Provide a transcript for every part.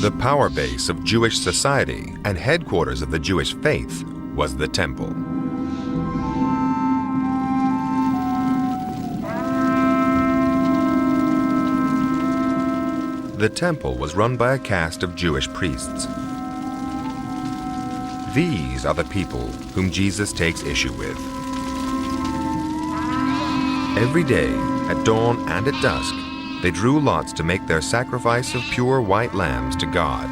The power base of Jewish society and headquarters of the Jewish faith was the temple. The temple was run by a caste of Jewish priests. These are the people whom Jesus takes issue with. Every day, at dawn and at dusk, they drew lots to make their sacrifice of pure white lambs to God.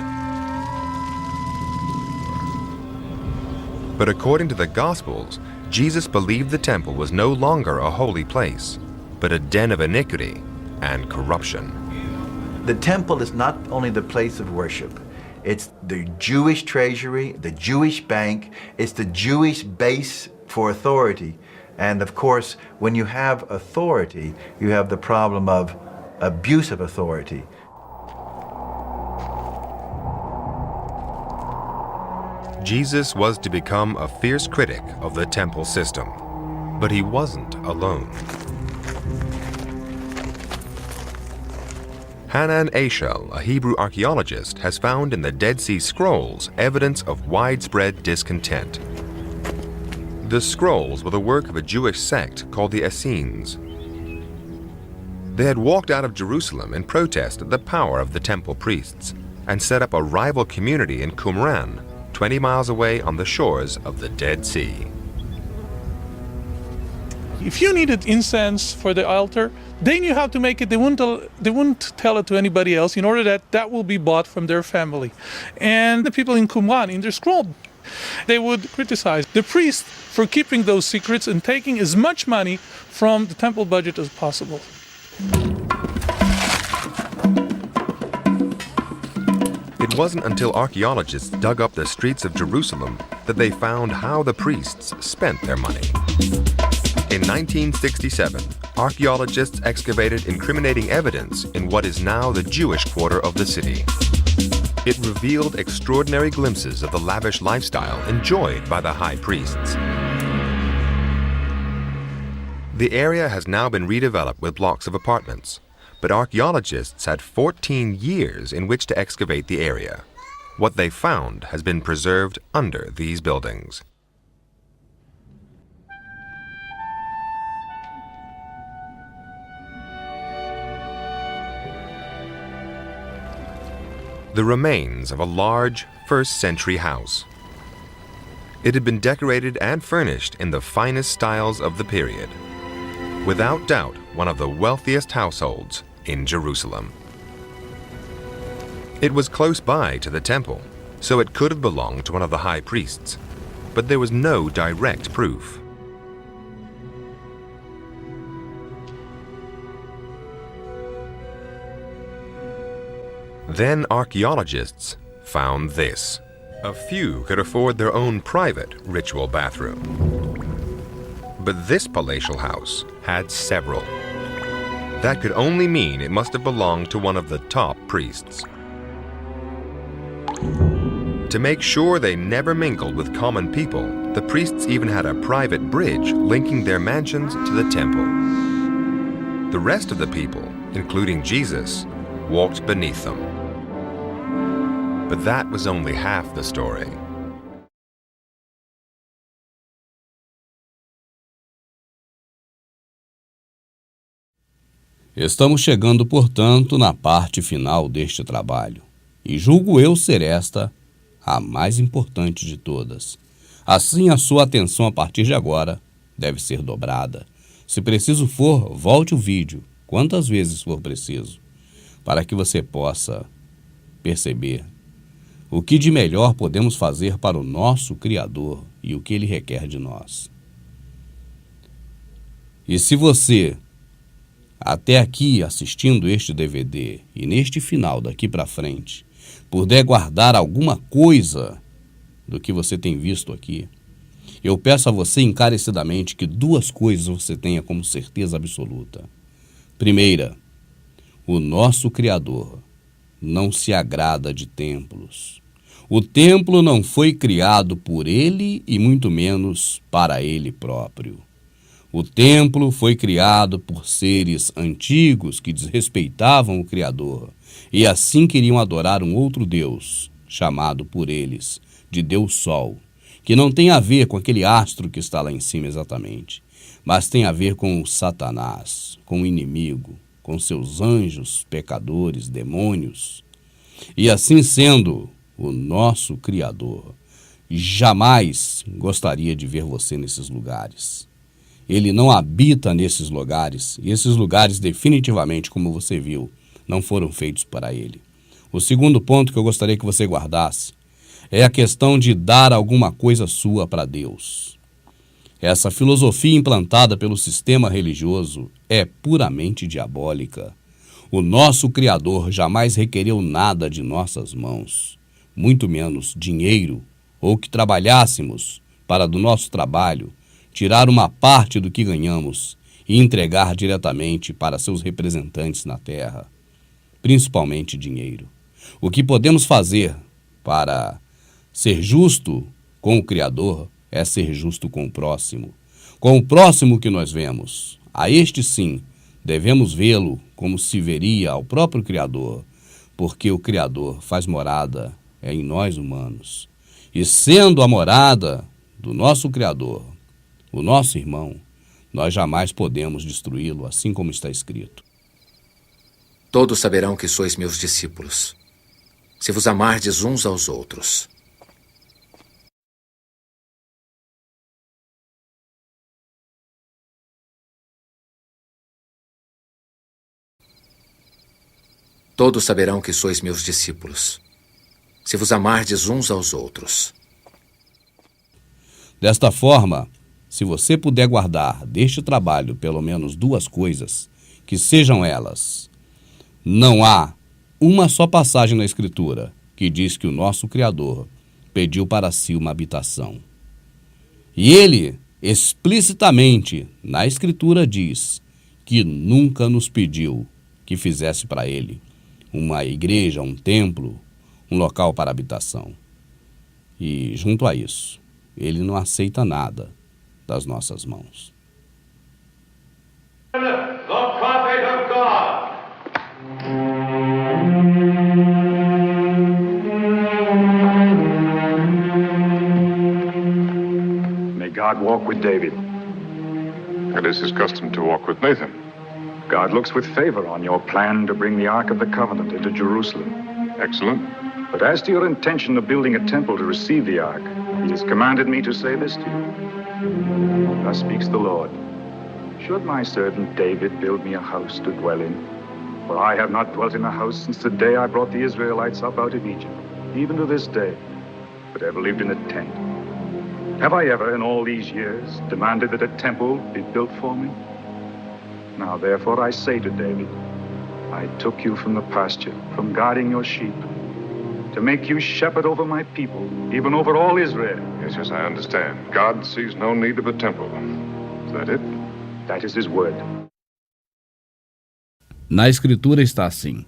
But according to the Gospels, Jesus believed the temple was no longer a holy place, but a den of iniquity and corruption. The temple is not only the place of worship, it's the Jewish treasury, the Jewish bank, it's the Jewish base for authority. And of course, when you have authority, you have the problem of abuse of authority. Jesus was to become a fierce critic of the temple system, but he wasn't alone. Hanan Ashel, a Hebrew archaeologist, has found in the Dead Sea Scrolls evidence of widespread discontent. The scrolls were the work of a Jewish sect called the Essenes. They had walked out of Jerusalem in protest at the power of the temple priests and set up a rival community in Qumran, 20 miles away on the shores of the Dead Sea. If you needed incense for the altar, they knew how to make it. They wouldn't tell it to anybody else in order that that will be bought from their family. And the people in Qumran, in their scroll, they would criticize the priest for keeping those secrets and taking as much money from the temple budget as possible. It wasn't until archaeologists dug up the streets of Jerusalem that they found how the priests spent their money. In 1967, archaeologists excavated incriminating evidence in what is now the Jewish quarter of the city. It revealed extraordinary glimpses of the lavish lifestyle enjoyed by the high priests. The area has now been redeveloped with blocks of apartments, but archaeologists had 14 years in which to excavate the area. What they found has been preserved under these buildings. The remains of a large first-century house. It had been decorated and furnished in the finest styles of the period. Without doubt, one of the wealthiest households in Jerusalem. It was close by to the temple, so it could have belonged to one of the high priests, but there was no direct proof. Then archaeologists found this. A few could afford their own private ritual bathroom. But this palatial house had several. That could only mean it must have belonged to one of the top priests. To make sure they never mingled with common people, the priests even had a private bridge linking their mansions to the temple. The rest of the people, including Jesus, walked beneath them. But that was only half the story. Estamos chegando, portanto, na parte final deste trabalho, e julgo eu ser esta a mais importante de todas. Assim, a sua atenção a partir de agora deve ser dobrada. Se preciso for, volte o vídeo, quantas vezes for preciso, para que você possa perceber o que de melhor podemos fazer para o nosso Criador e o que Ele requer de nós. E se você, até aqui assistindo este DVD e neste final daqui para frente, puder guardar alguma coisa do que você tem visto aqui, eu peço a você encarecidamente que duas coisas você tenha como certeza absoluta. Primeira, o nosso Criador não se agrada de templos. O templo não foi criado por Ele e muito menos para Ele próprio. O templo foi criado por seres antigos que desrespeitavam o Criador e assim queriam adorar um outro Deus, chamado por eles de Deus Sol, que não tem a ver com aquele astro que está lá em cima exatamente, mas tem a ver com o Satanás, com o inimigo, com seus anjos, pecadores, demônios. E assim sendo, o nosso Criador jamais gostaria de ver você nesses lugares. Ele não habita nesses lugares, e esses lugares definitivamente, como você viu, não foram feitos para ele. O segundo ponto que eu gostaria que você guardasse é a questão de dar alguma coisa sua para Deus. Essa filosofia implantada pelo sistema religioso é puramente diabólica. O nosso Criador jamais requereu nada de nossas mãos, muito menos dinheiro, ou que trabalhássemos para do nosso trabalho tirar uma parte do que ganhamos e entregar diretamente para seus representantes na terra, principalmente dinheiro. O que podemos fazer para ser justo com o Criador é ser justo com o próximo. Com o próximo que nós vemos, a este sim, devemos vê-lo como se veria ao próprio Criador, porque o Criador faz morada em nós humanos. E sendo a morada do nosso Criador, o nosso irmão, nós jamais podemos destruí-lo, assim como está escrito. Todos saberão que sois meus discípulos, se vos amardes uns aos outros. Todos saberão que sois meus discípulos, se vos amardes uns aos outros. Desta forma, se você puder guardar deste trabalho pelo menos duas coisas, que sejam elas: não há uma só passagem na Escritura que diz que o nosso Criador pediu para si uma habitação. E ele, explicitamente, na Escritura diz que nunca nos pediu que fizesse para ele uma igreja, um templo, um local para habitação. E, junto a isso, ele não aceita nada das nossas mãos. The prophet of God. May God walk with David. It is his custom to walk with Nathan. God looks with favor on your plan to bring the Ark of the Covenant into Jerusalem. Excellent. But as to your intention of building a temple to receive the Ark, he has commanded me to say this to you. Thus speaks the Lord. Should my servant David build me a house to dwell in? For I have not dwelt in a house since the day I brought the Israelites up out of Egypt, even to this day, but ever lived in a tent. Have I ever, in all these years, demanded that a temple be built for me? Now, therefore, I say to David, I took you from the pasture, from guarding your sheep, to make you shepherd over my people, even over all Israel. Yes, I understand. God sees no need of a temple. Is that it? That is his word. Na Escritura está assim: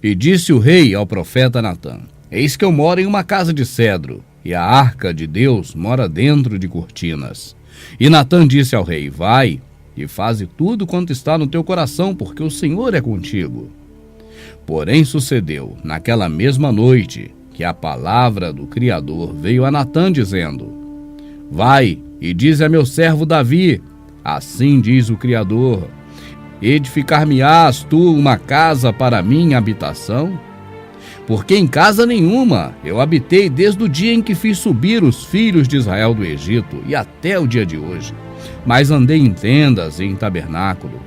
E disse o rei ao profeta Natã: Eis que eu moro em uma casa de cedro, e a arca de Deus mora dentro de cortinas. E Natã disse ao rei: Vai e faze tudo quanto está no teu coração, porque o Senhor é contigo. Porém sucedeu, naquela mesma noite, que a palavra do Criador veio a Natã, dizendo: Vai e diz a meu servo Davi: Assim diz o Criador: Edificar-me-ás tu uma casa para minha habitação? Porque em casa nenhuma eu habitei desde o dia em que fiz subir os filhos de Israel do Egito e até o dia de hoje. Mas andei em tendas e em tabernáculo,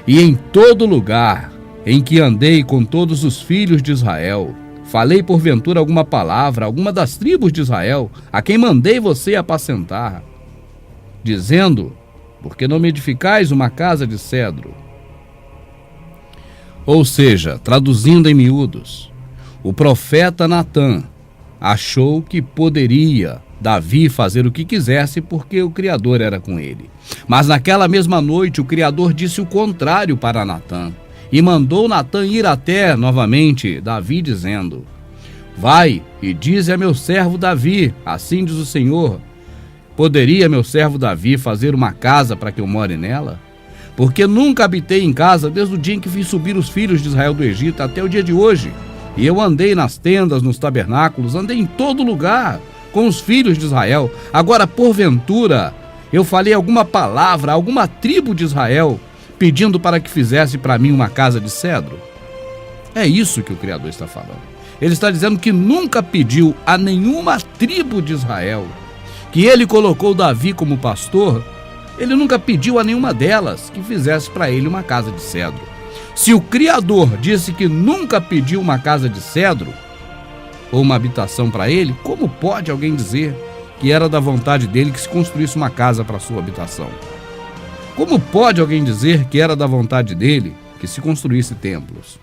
e em todo lugar em que andei com todos os filhos de Israel, falei porventura alguma palavra, alguma das tribos de Israel, a quem mandei você apacentar, dizendo: Porque não me edificais uma casa de cedro? Ou seja, traduzindo em miúdos, o profeta Natã achou que poderia Davi fazer o que quisesse porque o Criador era com ele. Mas naquela mesma noite o Criador disse o contrário para Natã e mandou Natã ir até novamente Davi, dizendo: Vai e dize a meu servo Davi, assim diz o Senhor: Poderia meu servo Davi fazer uma casa para que eu more nela? Porque nunca habitei em casa desde o dia em que fiz subir os filhos de Israel do Egito até o dia de hoje. E eu andei nas tendas, nos tabernáculos, andei em todo lugar com os filhos de Israel. Agora, porventura, eu falei alguma palavra a alguma tribo de Israel, pedindo para que fizesse para mim uma casa de cedro? É isso que o Criador está falando. Ele está dizendo que nunca pediu a nenhuma tribo de Israel, que ele colocou Davi como pastor, ele nunca pediu a nenhuma delas que fizesse para ele uma casa de cedro. Se o Criador disse que nunca pediu uma casa de cedro ou uma habitação para ele, como pode alguém dizer que era da vontade dele que se construísse uma casa para sua habitação? Como pode alguém dizer que era da vontade dele que se construísse templos?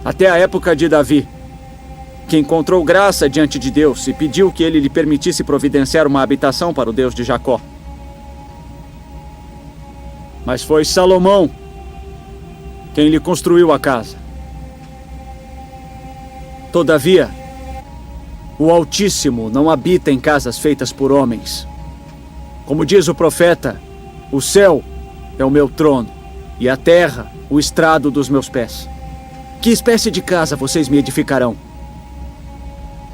Até a época de Davi, que encontrou graça diante de Deus e pediu que ele lhe permitisse providenciar uma habitação para o Deus de Jacó. Mas foi Salomão quem lhe construiu a casa. Todavia, o Altíssimo não habita em casas feitas por homens. Como diz o profeta, o céu é o meu trono e a terra o estrado dos meus pés. Que espécie de casa vocês me edificarão?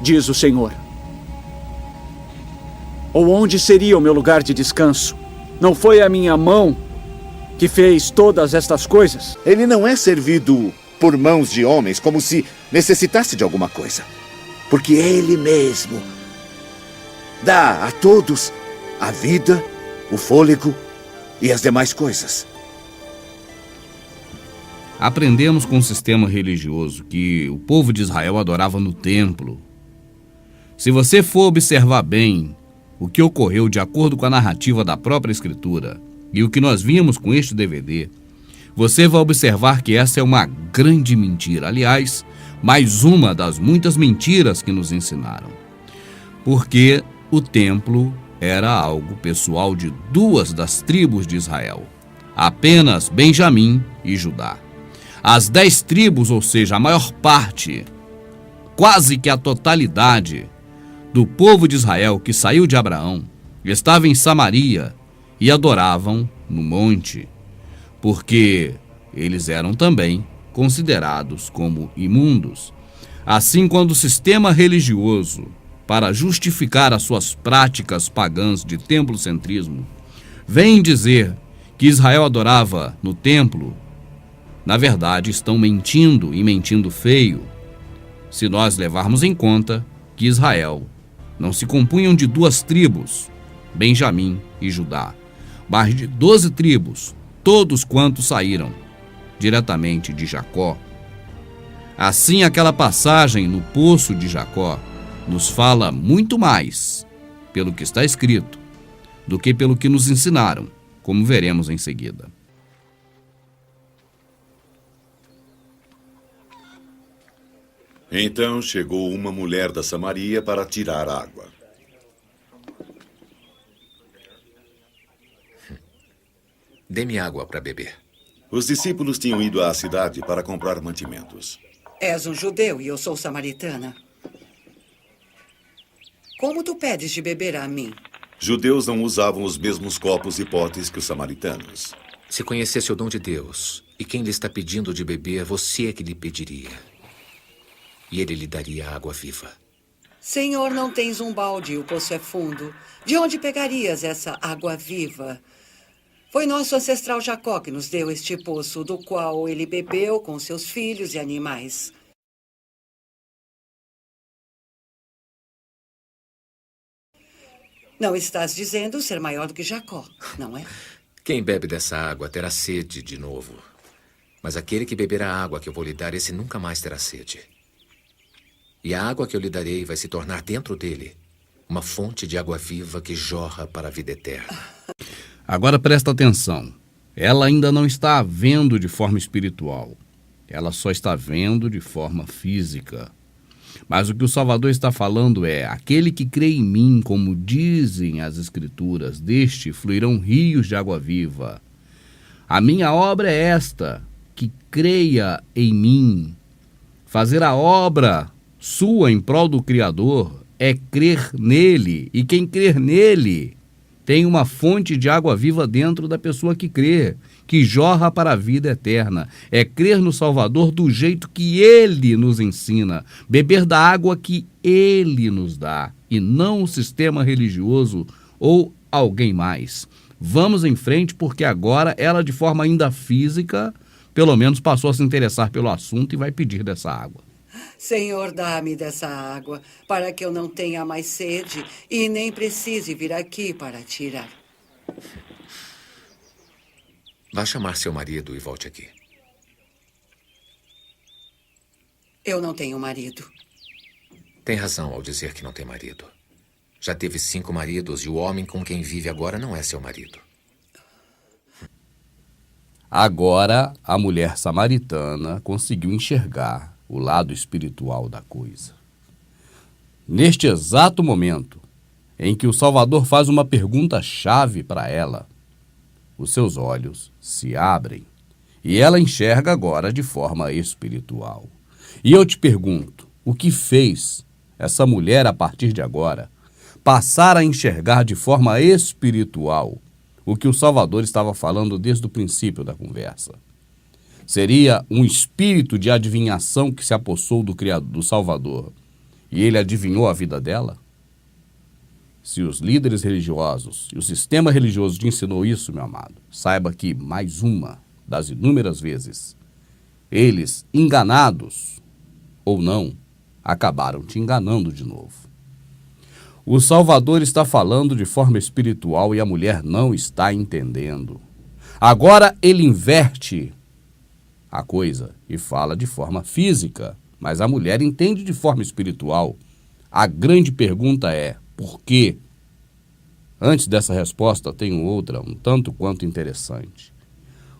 Diz o Senhor. Ou onde seria o meu lugar de descanso? Não foi a minha mão que fez todas estas coisas? Ele não é servido por mãos de homens como se necessitasse de alguma coisa. Porque Ele mesmo dá a todos a vida, o fôlego e as demais coisas. Aprendemos com o sistema religioso que o povo de Israel adorava no templo. Se você for observar bem o que ocorreu de acordo com a narrativa da própria Escritura e o que nós vimos com este DVD, você vai observar que essa é uma grande mentira. Aliás, mais uma das muitas mentiras que nos ensinaram. Porque o templo era algo pessoal de duas das tribos de Israel, apenas Benjamim e Judá. As 10 tribos, ou seja, a maior parte, quase que a totalidade do povo de Israel que saiu de Abraão, estava em Samaria e adoravam no monte, porque eles eram também considerados como imundos. Assim, quando o sistema religioso, para justificar as suas práticas pagãs de templocentrismo, vem dizer que Israel adorava no templo, na verdade estão mentindo e mentindo feio, se nós levarmos em conta que Israel não se compunham de 2 tribos, Benjamim e Judá, mas de 12 tribos, todos quantos saíram diretamente de Jacó. Assim, aquela passagem no poço de Jacó nos fala muito mais pelo que está escrito do que pelo que nos ensinaram, como veremos em seguida. Então chegou uma mulher da Samaria para tirar água. Dê-me água para beber. Os discípulos tinham ido à cidade para comprar mantimentos. És um judeu e eu sou samaritana. Como tu pedes de beber a mim? Judeus não usavam os mesmos copos e potes que os samaritanos. Se conhecesse o dom de Deus e quem lhe está pedindo de beber, você é que lhe pediria. E ele lhe daria água viva. Senhor, não tens um balde e o poço é fundo. De onde pegarias essa água viva? Foi nosso ancestral Jacó que nos deu este poço, do qual ele bebeu com seus filhos e animais. Não estás dizendo ser maior do que Jacó, não é? Quem bebe dessa água terá sede de novo. Mas aquele que beber a água que eu vou lhe dar, esse nunca mais terá sede. E a água que eu lhe darei vai se tornar dentro dele uma fonte de água viva que jorra para a vida eterna. Agora presta atenção. Ela ainda não está vendo de forma espiritual. Ela só está vendo de forma física. Mas o que o Salvador está falando é: aquele que crê em mim, como dizem as Escrituras, deste fluirão rios de água viva. A minha obra é esta, que creia em mim. Fazer a obra sua em prol do Criador é crer nele. E quem crer nele tem uma fonte de água viva dentro da pessoa que crê, que jorra para a vida eterna. É crer no Salvador do jeito que ele nos ensina, beber da água que ele nos dá, e não o sistema religioso ou alguém mais. Vamos em frente, porque agora ela, de forma ainda física, pelo menos passou a se interessar pelo assunto e vai pedir dessa água. Senhor, dá-me dessa água, para que eu não tenha mais sede e nem precise vir aqui para tirar. Vá chamar seu marido e volte aqui. Eu não tenho marido. Tem razão ao dizer que não tem marido. Já teve 5 maridos e o homem com quem vive agora não é seu marido. Agora, a mulher samaritana conseguiu enxergar o lado espiritual da coisa. Neste exato momento em que o Salvador faz uma pergunta-chave para ela, os seus olhos se abrem e ela enxerga agora de forma espiritual. E eu te pergunto, o que fez essa mulher, a partir de agora, passar a enxergar de forma espiritual o que o Salvador estava falando desde o princípio da conversa? Seria um espírito de adivinhação que se apossou do Criador, do Salvador, e ele adivinhou a vida dela? Se os líderes religiosos e o sistema religioso te ensinou isso, meu amado, saiba que mais uma das inúmeras vezes, eles, enganados ou não, acabaram te enganando de novo. O Salvador está falando de forma espiritual e a mulher não está entendendo. Agora ele inverte a coisa e fala de forma física, mas a mulher entende de forma espiritual. A grande pergunta é, por quê? Antes dessa resposta, tenho outra, um tanto quanto interessante.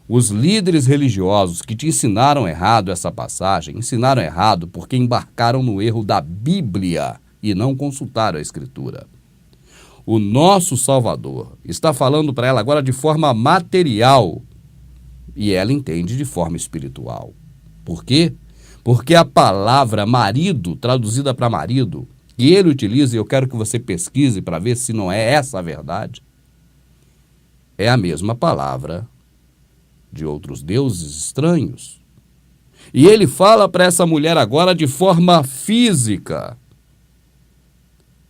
Os líderes religiosos que te ensinaram errado essa passagem, ensinaram errado porque embarcaram no erro da Bíblia e não consultaram a Escritura. O nosso Salvador está falando para ela agora de forma material e ela entende de forma espiritual. Por quê? Porque a palavra marido, traduzida para marido, que ele utiliza, e eu quero que você pesquise para ver se não é essa a verdade, é a mesma palavra de outros deuses estranhos. E ele fala para essa mulher agora de forma física.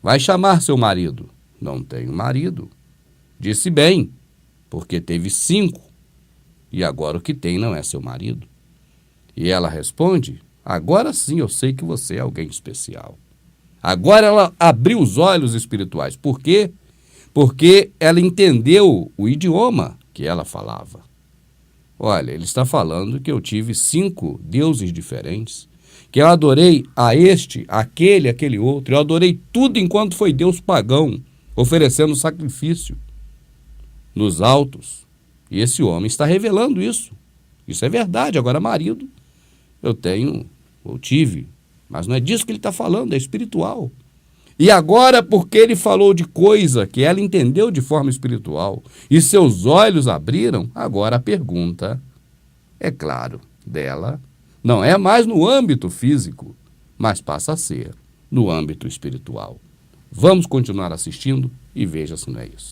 Vai chamar seu marido. Não tenho marido. Disse bem, porque teve 5, e agora o que tem não é seu marido. E ela responde, agora sim eu sei que você é alguém especial. Agora ela abriu os olhos espirituais. Por quê? Porque ela entendeu o idioma que ela falava. Olha, ele está falando que eu tive 5 deuses diferentes, que eu adorei a este, aquele outro. Eu adorei tudo enquanto foi Deus pagão, oferecendo sacrifício nos altos. E esse homem está revelando isso. Isso é verdade. Agora, marido, eu tive, mas não é disso que ele está falando, é espiritual. E agora, porque ele falou de coisa que ela entendeu de forma espiritual e seus olhos abriram, agora a pergunta, é claro, dela não é mais no âmbito físico, mas passa a ser no âmbito espiritual. Vamos continuar assistindo e veja se não é isso.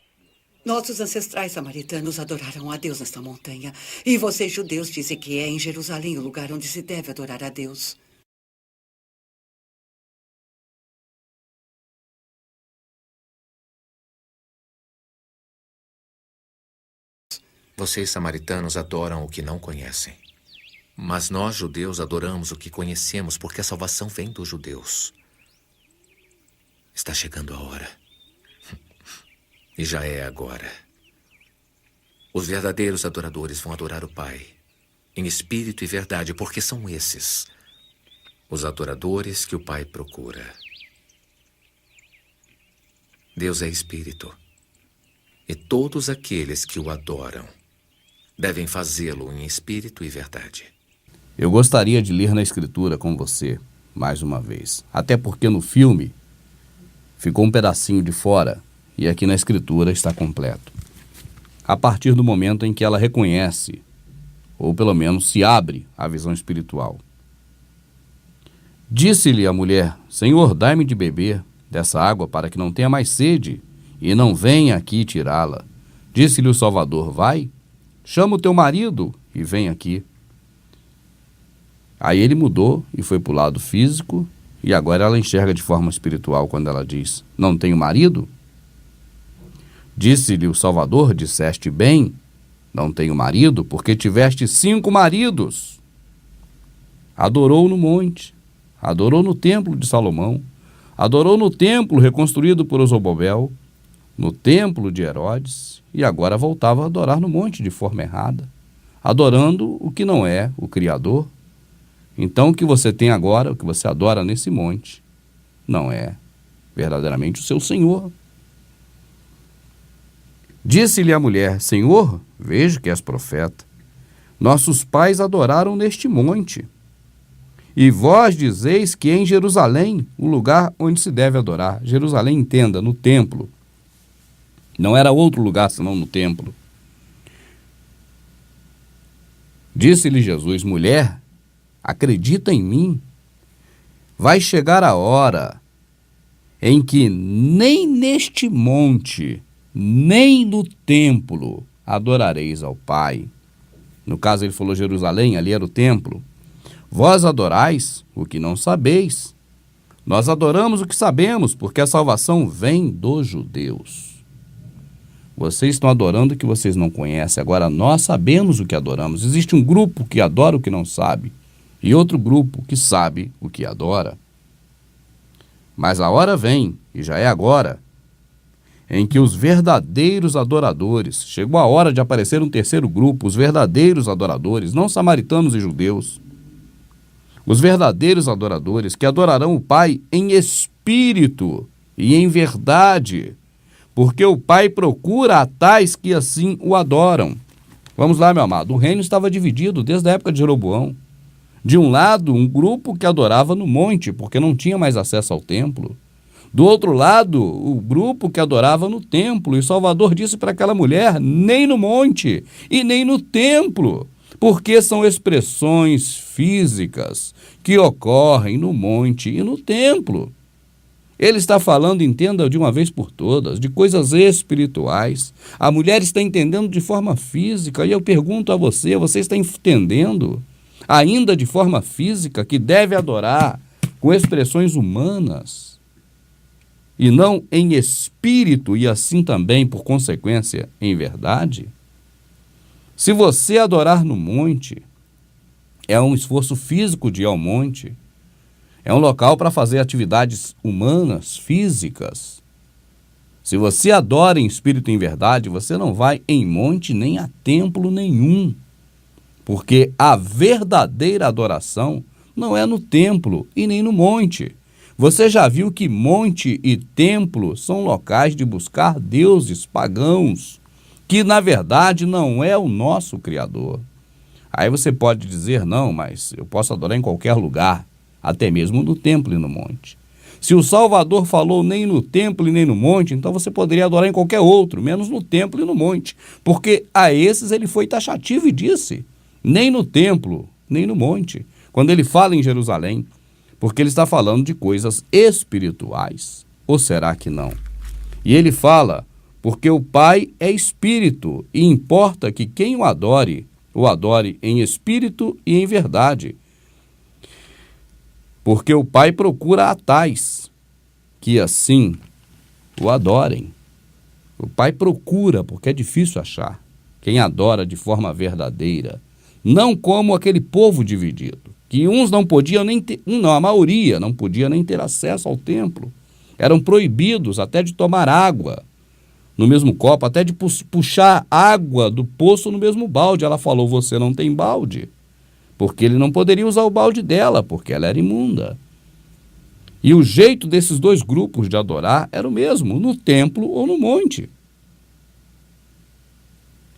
Nossos ancestrais samaritanos adoraram a Deus nesta montanha. E vocês, judeus, dizem que é em Jerusalém o lugar onde se deve adorar a Deus. Vocês, samaritanos, adoram o que não conhecem. Mas nós, judeus, adoramos o que conhecemos, porque a salvação vem dos judeus. Está chegando a hora. E já é agora. Os verdadeiros adoradores vão adorar o Pai, em espírito e verdade, porque são esses os adoradores que o Pai procura. Deus é espírito, e todos aqueles que o adoram devem fazê-lo em espírito e verdade. Eu gostaria de ler na Escritura com você, mais uma vez. Até porque no filme ficou um pedacinho de fora e aqui na Escritura está completo. A partir do momento em que ela reconhece, ou pelo menos se abre à visão espiritual. Disse-lhe a mulher, Senhor, dai-me de beber. dessa água para que não tenha mais sede, e não venha aqui tirá-la. Disse-lhe o Salvador: vai, chama o teu marido e vem aqui. Aí ele mudou e foi para o lado físico, e agora ela enxerga de forma espiritual quando ela diz: não tenho marido? Disse-lhe o Salvador: disseste bem, não tenho marido, porque tiveste 5 maridos. Adorou no monte, adorou no templo de Salomão, adorou no templo reconstruído por Zorobabel, no templo de Herodes, e agora voltava a adorar no monte de forma errada, adorando o que não é o Criador. Então o que você tem agora, o que você adora nesse monte, não é verdadeiramente o seu Senhor. Disse-lhe a mulher: Senhor, vejo que és profeta. Nossos pais adoraram neste monte, e vós dizeis que em Jerusalém, o lugar onde se deve adorar. Jerusalém, entenda, no templo. Não era outro lugar senão no templo. Disse-lhe Jesus: mulher, acredita em mim. Vai chegar a hora em que nem neste monte, nem no templo adorareis ao Pai. No caso ele falou Jerusalém, ali era o templo. Vós adorais o que não sabeis. Nós adoramos o que sabemos, porque a salvação vem dos judeus. Vocês estão adorando o que vocês não conhecem. Agora nós sabemos o que adoramos. Existe um grupo que adora o que não sabe e outro grupo que sabe o que adora. Mas a hora vem, e já é agora, em que os verdadeiros adoradores, chegou a hora de aparecer um terceiro grupo, os verdadeiros adoradores, não samaritanos e judeus, os verdadeiros adoradores que adorarão o Pai em espírito e em verdade, porque o Pai procura a tais que assim o adoram. Vamos lá, meu amado, o reino estava dividido desde a época de Jeroboão. De um lado, um grupo que adorava no monte, porque não tinha mais acesso ao templo. Do outro lado, o grupo que adorava no templo. E Salvador disse para aquela mulher: nem no monte e nem no templo, porque são expressões físicas que ocorrem no monte e no templo. Ele está falando, entenda de uma vez por todas, de coisas espirituais. A mulher está entendendo de forma física, e eu pergunto a você: você está entendendo ainda de forma física que deve adorar com expressões humanas e não em espírito e assim também, por consequência, em verdade? Se você adorar no monte, é um esforço físico de ir ao monte, é um local para fazer atividades humanas, físicas. Se você adora em espírito e em verdade, você não vai em monte nem a templo nenhum, porque a verdadeira adoração não é no templo e nem no monte. Você já viu que monte e templo são locais de buscar deuses pagãos, que na verdade não é o nosso Criador. Aí você pode dizer: não, mas eu posso adorar em qualquer lugar, até mesmo no templo e no monte. Se o Salvador falou nem no templo e nem no monte, então você poderia adorar em qualquer outro, menos no templo e no monte, porque a esses ele foi taxativo e disse: nem no templo, nem no monte, quando ele fala em Jerusalém, porque ele está falando de coisas espirituais. Ou será que não? E ele fala: porque o Pai é espírito, e importa que quem o adore em espírito e em verdade. Porque o Pai procura a tais que assim o adorem. O Pai procura, porque é difícil achar quem adora de forma verdadeira. Não como aquele povo dividido, que uns não podiam nem ter, a maioria não podia nem ter acesso ao templo. Eram proibidos até de tomar água no mesmo copo, até de puxar água do poço no mesmo balde. Ela falou: você não tem balde, porque ele não poderia usar o balde dela, porque ela era imunda. E o jeito desses dois grupos de adorar era o mesmo, no templo ou no monte.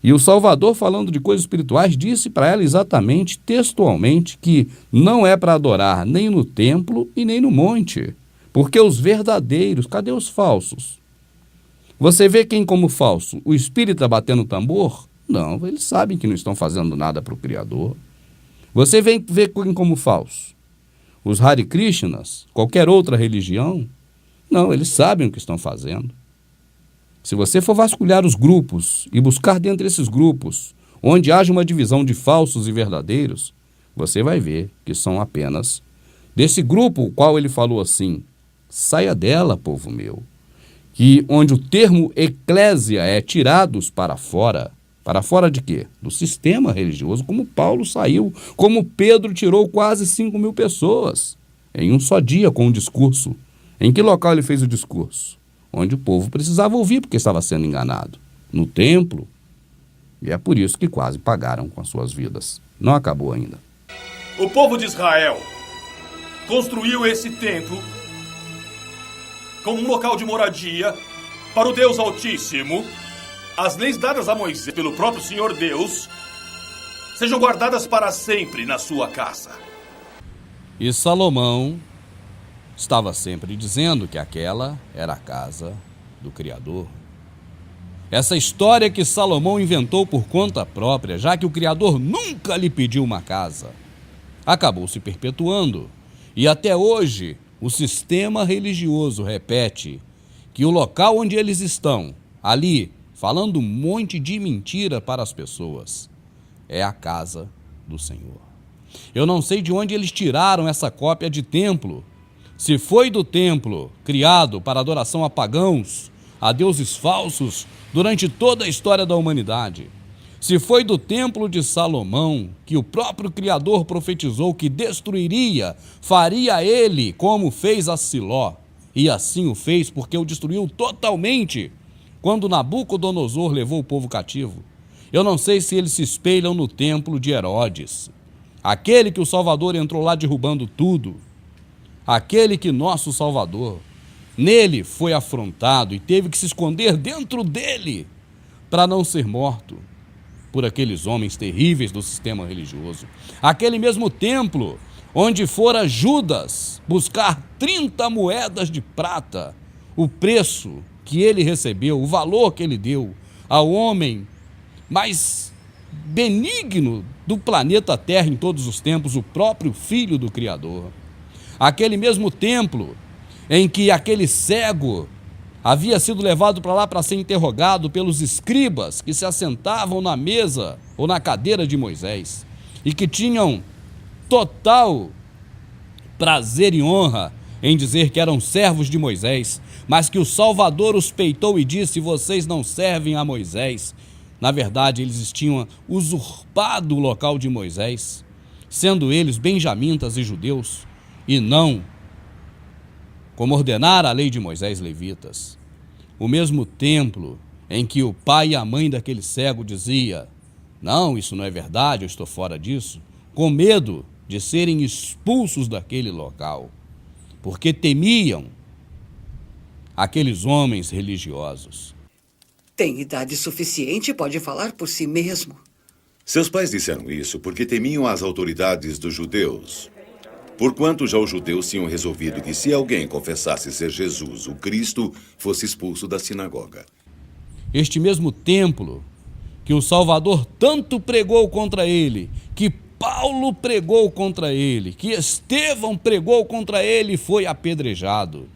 E o Salvador, falando de coisas espirituais, disse para ela exatamente, textualmente, que não é para adorar nem no templo e nem no monte, porque os verdadeiros, cadê os falsos? Você vê quem como falso? O espírita batendo tambor? Não, eles sabem que não estão fazendo nada para o Criador. Você vê quem como falso? Os Hare Krishnas, qualquer outra religião, Não, eles sabem o que estão fazendo. Se você for vasculhar os grupos e buscar dentre esses grupos onde haja uma divisão de falsos e verdadeiros, você vai ver que são apenas desse grupo o qual ele falou assim: saia dela, povo meu, que onde o termo eclésia é tirados para fora de quê? Do sistema religioso, como Paulo saiu, como Pedro tirou quase 5.000 pessoas em um só dia com um discurso. Em que local ele fez o discurso? Onde o povo precisava ouvir porque estava sendo enganado. No templo. E é por isso que quase pagaram com as suas vidas. Não acabou ainda. O povo de Israel construiu esse templo como um local de moradia para o Deus Altíssimo. As leis dadas a Moisés pelo próprio Senhor Deus sejam guardadas para sempre na sua casa. E Salomão estava sempre dizendo que aquela era a casa do Criador. Essa história que Salomão inventou por conta própria, já que o Criador nunca lhe pediu uma casa, acabou se perpetuando. E até hoje, o sistema religioso repete que o local onde eles estão, ali, falando um monte de mentira para as pessoas, é a casa do Senhor. Eu não sei de onde eles tiraram essa cópia de templo. Se foi do templo criado para adoração a pagãos, a deuses falsos, durante toda a história da humanidade. Se foi do templo de Salomão, que o próprio Criador profetizou que destruiria, faria ele como fez a Siló. E assim o fez porque o destruiu totalmente, quando Nabucodonosor levou o povo cativo. Eu não sei se eles se espelham no templo de Herodes, aquele que o Salvador entrou lá derrubando tudo, aquele que nosso Salvador, nele foi afrontado e teve que se esconder dentro dele para não ser morto por aqueles homens terríveis do sistema religioso. Aquele mesmo templo onde fora Judas buscar 30 moedas de prata, o preço que ele recebeu, o valor que ele deu ao homem mais benigno do planeta Terra em todos os tempos, o próprio Filho do Criador. Aquele mesmo templo em que aquele cego havia sido levado para lá para ser interrogado pelos escribas que se assentavam na mesa ou na cadeira de Moisés e que tinham total prazer e honra em dizer que eram servos de Moisés, mas que o Salvador os peitou e disse: vocês não servem a Moisés. Na verdade, eles tinham usurpado o local de Moisés, sendo eles benjamitas e judeus, e não como ordenara a lei de Moisés, levitas. O mesmo templo em que o pai e a mãe daquele cego dizia: não, isso não é verdade, eu estou fora disso, com medo de serem expulsos daquele local, porque temiam aqueles homens religiosos. Tem idade suficiente e pode falar por si mesmo. Seus pais disseram isso porque temiam as autoridades dos judeus. Porquanto já os judeus tinham resolvido que se alguém confessasse ser Jesus, o Cristo, fosse expulso da sinagoga. Este mesmo templo que o Salvador tanto pregou contra ele, que Paulo pregou contra ele, que Estevão pregou contra ele e foi apedrejado.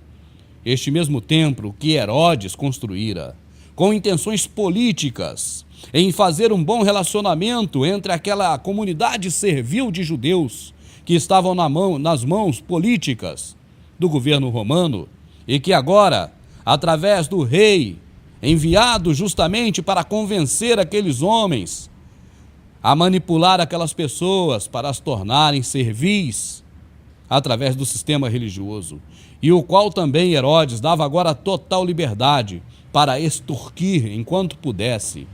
Este mesmo templo que Herodes construíra, com intenções políticas, em fazer um bom relacionamento entre aquela comunidade servil de judeus que estavam nas mãos políticas do governo romano e que agora, através do rei, enviado justamente para convencer aqueles homens a manipular aquelas pessoas para as tornarem servis através do sistema religioso, e o qual também Herodes dava agora total liberdade para extorquir, enquanto pudesse,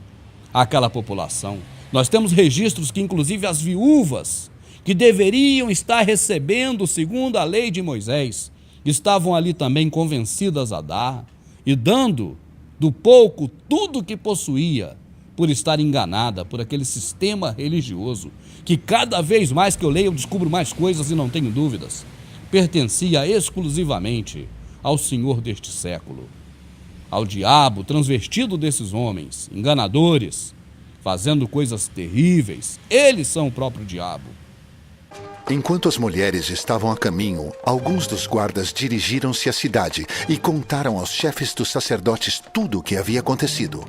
aquela população. Nós temos registros que, inclusive, as viúvas, que deveriam estar recebendo, segundo a lei de Moisés, estavam ali também convencidas a dar, e dando do pouco tudo que possuía, por estar enganada por aquele sistema religioso, que cada vez mais que eu leio eu descubro mais coisas e não tenho dúvidas, pertencia exclusivamente ao Senhor deste século, ao diabo transvestido desses homens, enganadores, fazendo coisas terríveis. Eles são o próprio diabo. Enquanto as mulheres estavam a caminho, alguns dos guardas dirigiram-se à cidade e contaram aos chefes dos sacerdotes tudo o que havia acontecido.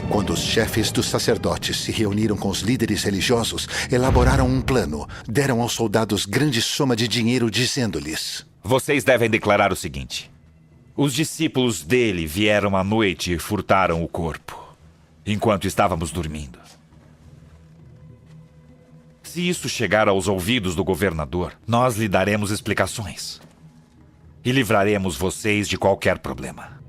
Quando os chefes dos sacerdotes se reuniram com os líderes religiosos, elaboraram um plano, deram aos soldados grande soma de dinheiro, dizendo-lhes: Vocês devem declarar o seguinte: os discípulos dele vieram à noite e furtaram o corpo, enquanto estávamos dormindo. Se isso chegar aos ouvidos do governador, nós lhe daremos explicações e livraremos vocês de qualquer problema.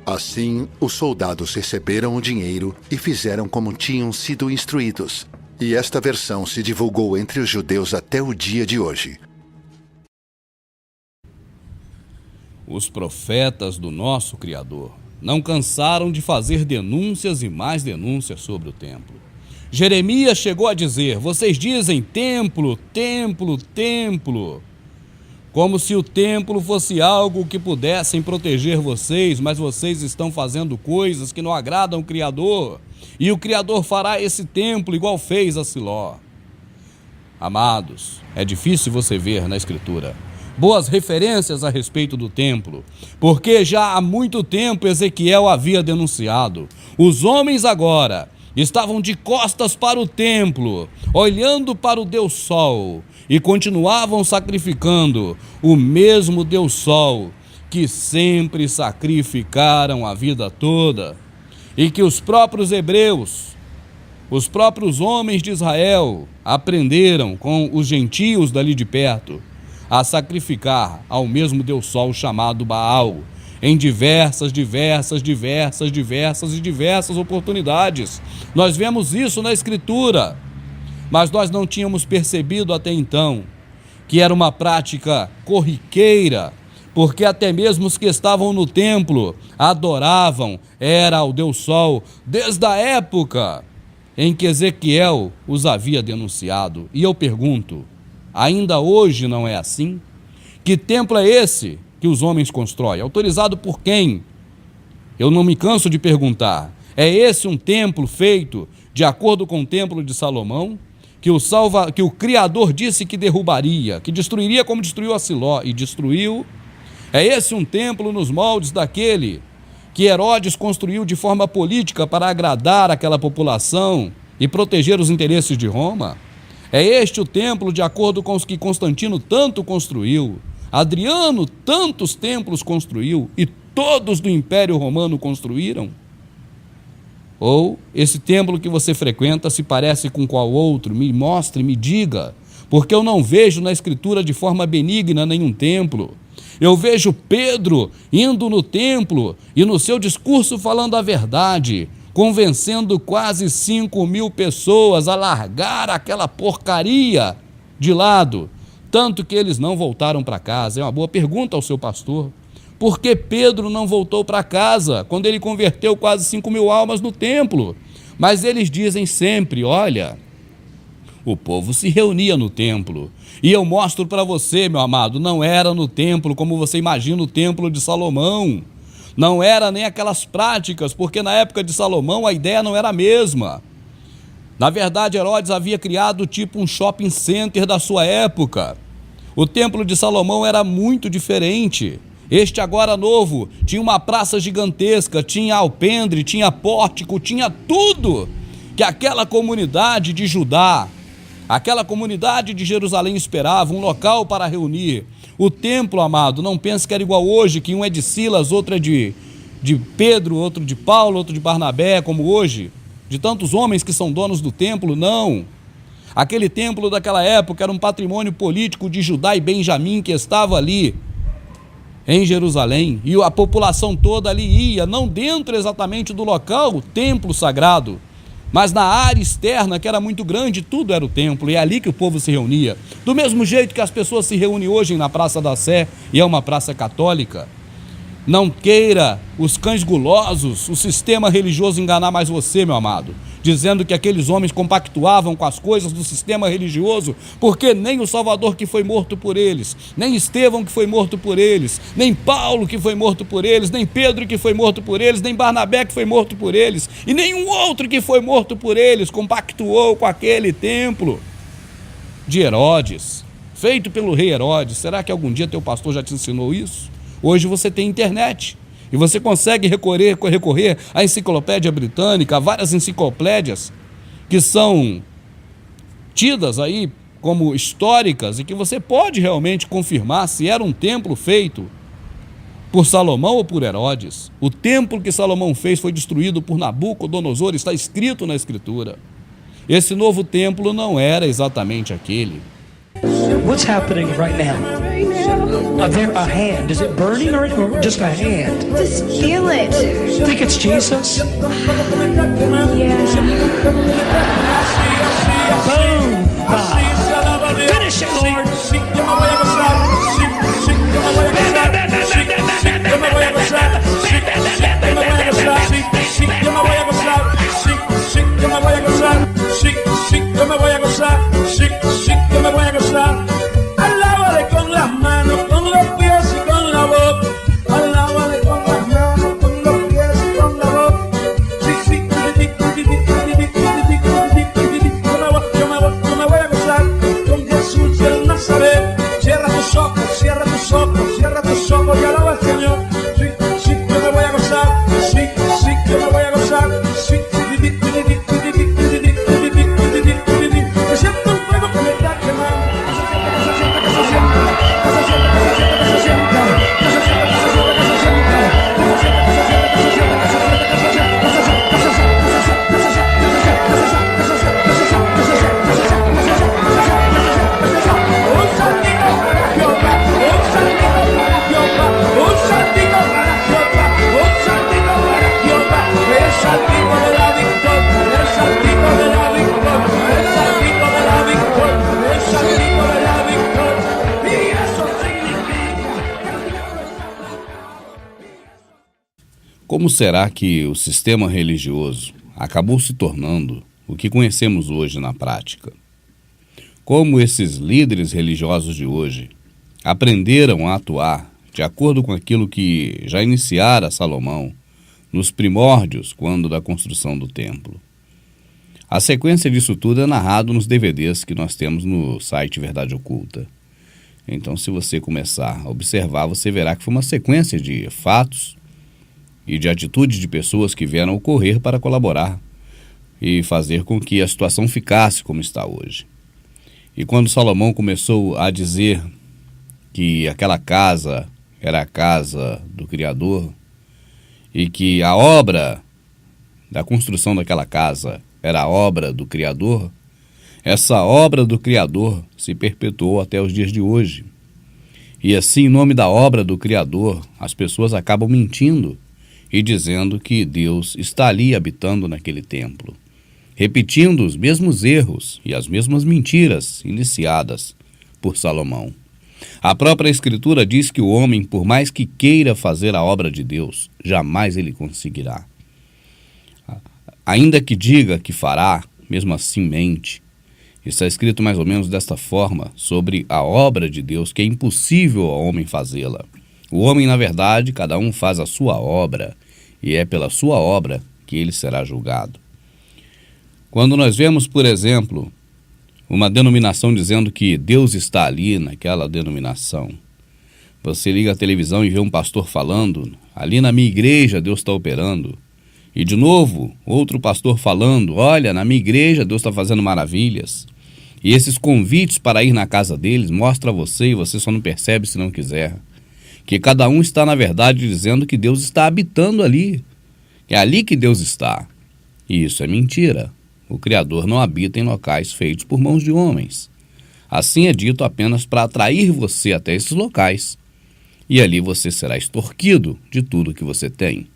Assim, os soldados receberam o dinheiro e fizeram como tinham sido instruídos. E esta versão se divulgou entre os judeus até o dia de hoje. Os profetas do nosso Criador não cansaram de fazer denúncias e mais denúncias sobre o templo. Jeremias chegou a dizer: vocês dizem templo, templo, templo, como se o templo fosse algo que pudessem proteger vocês, mas vocês estão fazendo coisas que não agradam o Criador, e o Criador fará esse templo igual fez a Siló. Amados, é difícil você ver na Escritura boas referências a respeito do templo, porque já há muito tempo Ezequiel havia denunciado. Os homens agora estavam de costas para o templo, olhando para o Deus Sol, e continuavam sacrificando o mesmo Deus Sol que sempre sacrificaram a vida toda, e que os próprios hebreus, os próprios homens de Israel, aprenderam com os gentios dali de perto a sacrificar ao mesmo Deus Sol chamado Baal, em diversas oportunidades. Nós vemos isso na Escritura, mas nós não tínhamos percebido até então que era uma prática corriqueira, porque até mesmo os que estavam no templo adoravam era o Deus Sol, desde a época em que Ezequiel os havia denunciado. E eu pergunto, ainda hoje não é assim? Que templo é esse que os homens constroem? Autorizado por quem? Eu não me canso de perguntar. É esse um templo feito de acordo com o templo de Salomão, que o Criador disse que derrubaria, que destruiria como destruiu a Siló, e destruiu? É esse um templo nos moldes daquele que Herodes construiu de forma política para agradar aquela população e proteger os interesses de Roma? É este o templo de acordo com os que Constantino tanto construiu, Adriano tantos templos construiu e todos do Império Romano construíram? Ou esse templo que você frequenta se parece com qual outro? Me mostre, me diga, porque eu não vejo na Escritura de forma benigna nenhum templo. Eu vejo Pedro indo no templo e no seu discurso falando a verdade, convencendo quase 5.000 pessoas a largar aquela porcaria de lado, tanto que eles não voltaram para casa. É uma boa pergunta ao seu pastor. Por que Pedro não voltou para casa quando ele converteu quase 5.000 almas no templo? Mas eles dizem sempre, olha, o povo se reunia no templo. E eu mostro para você, meu amado, não era no templo como você imagina o templo de Salomão. Não era nem aquelas práticas, porque na época de Salomão a ideia não era a mesma. Na verdade, Herodes havia criado tipo um shopping center da sua época. O templo de Salomão era muito diferente. Este agora novo tinha uma praça gigantesca, tinha alpendre, tinha pórtico, tinha tudo que aquela comunidade de Judá, aquela comunidade de Jerusalém esperava, um local para reunir. O templo, amado, não pense que era igual hoje, que um é de Silas, outro é de Pedro, outro de Paulo, outro de Barnabé, como hoje, de tantos homens que são donos do templo. Não. Aquele templo daquela época era um patrimônio político de Judá e Benjamim que estava ali em Jerusalém, e a população toda ali ia, não dentro exatamente do local, o templo sagrado, mas na área externa, que era muito grande, tudo era o templo, e é ali que o povo se reunia. Do mesmo jeito que as pessoas se reúnem hoje na Praça da Sé, e é uma praça católica. Não queira os cães gulosos, o sistema religioso enganar mais você, meu amado, dizendo que aqueles homens compactuavam com as coisas do sistema religioso, porque nem o Salvador que foi morto por eles, nem Estevão que foi morto por eles, nem Paulo que foi morto por eles, nem Pedro que foi morto por eles, nem Barnabé que foi morto por eles, e nenhum outro que foi morto por eles compactuou com aquele templo de Herodes, feito pelo rei Herodes. Será que algum dia teu pastor já te ensinou isso? Hoje você tem internet e você consegue recorrer à enciclopédia britânica, a várias enciclopédias que são tidas aí como históricas e que você pode realmente confirmar se era um templo feito por Salomão ou por Herodes. O templo que Salomão fez foi destruído por Nabucodonosor, está escrito na Escritura. Esse novo templo não era exatamente aquele. What's happening right now? A hand. Is it burning or just a hand? Just feel it. Think it's Jesus? Yeah. Boom! Finish it, Lord! Alábale con las manos, con los pies y con la boca. Alábale con las manos, con los pies y con la boca. Yo me voy a gozar con Jesús del Nazaret. Cierra tus ojos, cierra tus ojos, cierra tus ojos y alaba al Señor. Sí, yo me voy a gozar. Sí, yo me voy a gozar. Sí, me siento un fuego que me está quemando. Como será que o sistema religioso acabou se tornando o que conhecemos hoje na prática? Como esses líderes religiosos de hoje aprenderam a atuar de acordo com aquilo que já iniciara Salomão nos primórdios, quando da construção do templo? A sequência disso tudo é narrado nos DVDs que nós temos no site Verdade Oculta. Então, se você começar a observar, você verá que foi uma sequência de fatos e de atitudes de pessoas que vieram ocorrer para colaborar e fazer com que a situação ficasse como está hoje. E quando Salomão começou a dizer que aquela casa era a casa do Criador e que a obra da construção daquela casa era a obra do Criador, essa obra do Criador se perpetuou até os dias de hoje. E assim, em nome da obra do Criador, as pessoas acabam mentindo e dizendo que Deus está ali habitando naquele templo, repetindo os mesmos erros e as mesmas mentiras iniciadas por Salomão. A própria Escritura diz que o homem, por mais que queira fazer a obra de Deus, jamais ele conseguirá. Ainda que diga que fará, mesmo assim mente. Está escrito mais ou menos desta forma sobre a obra de Deus, que é impossível ao homem fazê-la. O homem, na verdade, cada um faz a sua obra, e é pela sua obra que ele será julgado. Quando nós vemos, por exemplo, uma denominação dizendo que Deus está ali naquela denominação, você liga a televisão e vê um pastor falando, ali na minha igreja Deus está operando, e de novo, outro pastor falando, olha, na minha igreja Deus está fazendo maravilhas. E esses convites para ir na casa deles mostram a você, e você só não percebe se não quiser, que cada um está, na verdade, dizendo que Deus está habitando ali. É ali que Deus está. E isso é mentira. O Criador não habita em locais feitos por mãos de homens. Assim é dito apenas para atrair você até esses locais. E ali você será extorquido de tudo que você tem.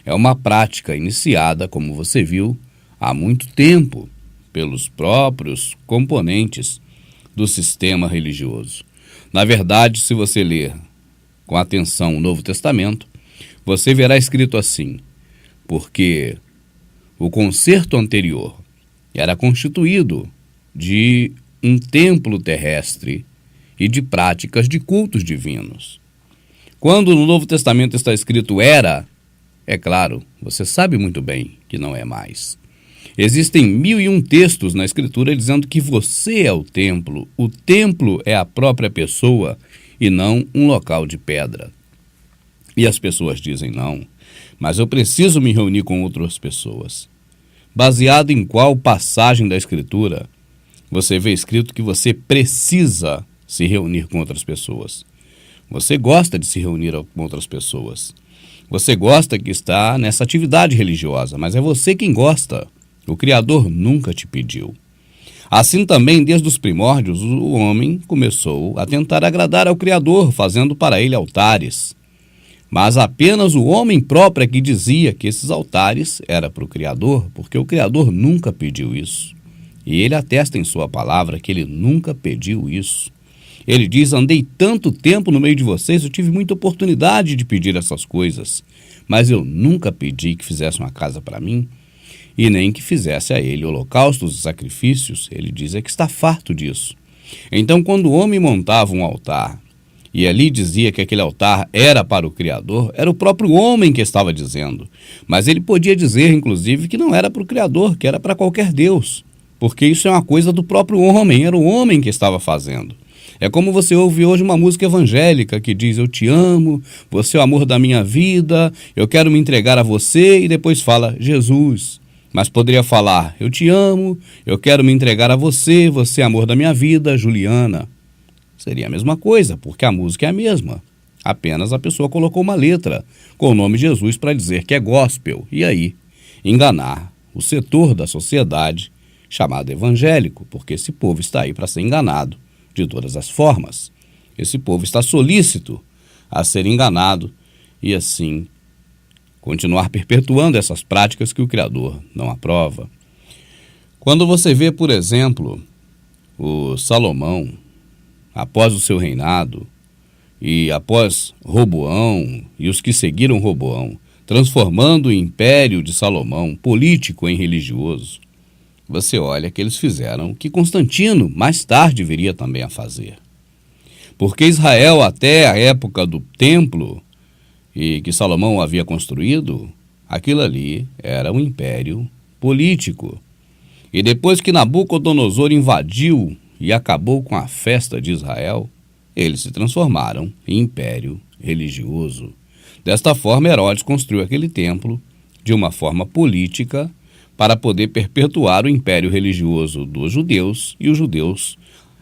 É uma prática iniciada, como você viu, há muito tempo, pelos próprios componentes do sistema religioso. Na verdade, se você ler com atenção o Novo Testamento, você verá escrito assim: porque o concerto anterior era constituído de um templo terrestre e de práticas de cultos divinos. Quando no Novo Testamento está escrito era, é claro, você sabe muito bem que não é mais. Existem 1001 textos na Escritura dizendo que você é o templo é a própria pessoa e não um local de pedra. E as pessoas dizem não, mas eu preciso me reunir com outras pessoas. Baseado em qual passagem da Escritura você vê escrito que você precisa se reunir com outras pessoas? Você gosta de se reunir com outras pessoas. Você gosta que está nessa atividade religiosa, mas é você quem gosta. O Criador nunca te pediu. Assim também, desde os primórdios, o homem começou a tentar agradar ao Criador, fazendo para ele altares. Mas apenas o homem próprio é que dizia que esses altares eram para o Criador, porque o Criador nunca pediu isso. E ele atesta em sua palavra que ele nunca pediu isso. Ele diz: andei tanto tempo no meio de vocês, eu tive muita oportunidade de pedir essas coisas, mas eu nunca pedi que fizesse uma casa para mim, e nem que fizesse a ele holocaustos e sacrifícios. Ele diz que está farto disso. Então, quando o homem montava um altar, e ali dizia que aquele altar era para o Criador, era o próprio homem que estava dizendo. Mas ele podia dizer, inclusive, que não era para o Criador, que era para qualquer Deus, porque isso é uma coisa do próprio homem, era o homem que estava fazendo. É como você ouve hoje uma música evangélica que diz: eu te amo, você é o amor da minha vida, eu quero me entregar a você, e depois fala Jesus. Mas poderia falar: eu te amo, eu quero me entregar a você, você é o amor da minha vida, Juliana. Seria a mesma coisa, porque a música é a mesma. Apenas a pessoa colocou uma letra com o nome Jesus para dizer que é gospel, e aí enganar o setor da sociedade chamado evangélico, porque esse povo está aí para ser enganado de todas as formas. Esse povo está solícito a ser enganado e assim continuar perpetuando essas práticas que o Criador não aprova. Quando você vê, por exemplo, o Salomão, após o seu reinado, e após Roboão e os que seguiram Roboão, transformando o império de Salomão político em religioso, você olha que eles fizeram o que Constantino mais tarde viria também a fazer. Porque Israel, até a época do templo e que Salomão havia construído, aquilo ali era um império político. E depois que Nabucodonosor invadiu e acabou com a festa de Israel, eles se transformaram em império religioso. Desta forma, Herodes construiu aquele templo de uma forma política para poder perpetuar o império religioso dos judeus e os judeus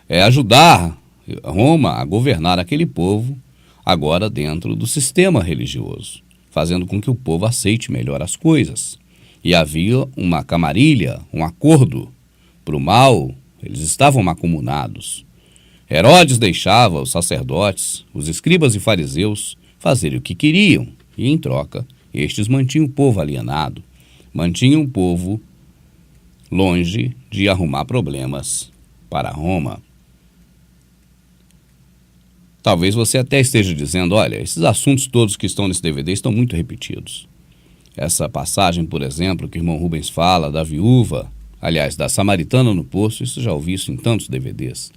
ajudar Roma a governar aquele povo agora dentro do sistema religioso, fazendo com que o povo aceite melhor as coisas. E havia uma camarilha, um acordo para o mal, eles estavam mancomunados. Herodes deixava os sacerdotes, os escribas e fariseus fazerem o que queriam, e em troca, estes mantinham o povo alienado, mantinham o povo longe de arrumar problemas para Roma. Talvez você até esteja dizendo: olha, esses assuntos todos que estão nesse DVD estão muito repetidos. Essa passagem, por exemplo, que o irmão Rubens fala da viúva, aliás, da samaritana no poço, isso já ouvi isso em tantos DVDs.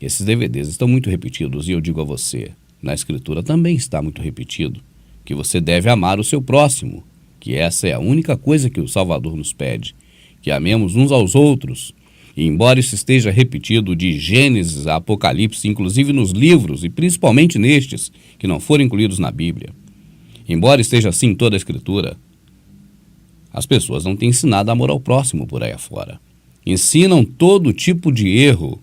Esses DVDs estão muito repetidos e eu digo a você, na Escritura também está muito repetido, que você deve amar o seu próximo, que essa é a única coisa que o Salvador nos pede, que amemos uns aos outros. E embora isso esteja repetido de Gênesis a Apocalipse, inclusive nos livros e principalmente nestes, que não foram incluídos na Bíblia, embora esteja assim em toda a Escritura, as pessoas não têm ensinado amor ao próximo por aí afora. Ensinam todo tipo de erro,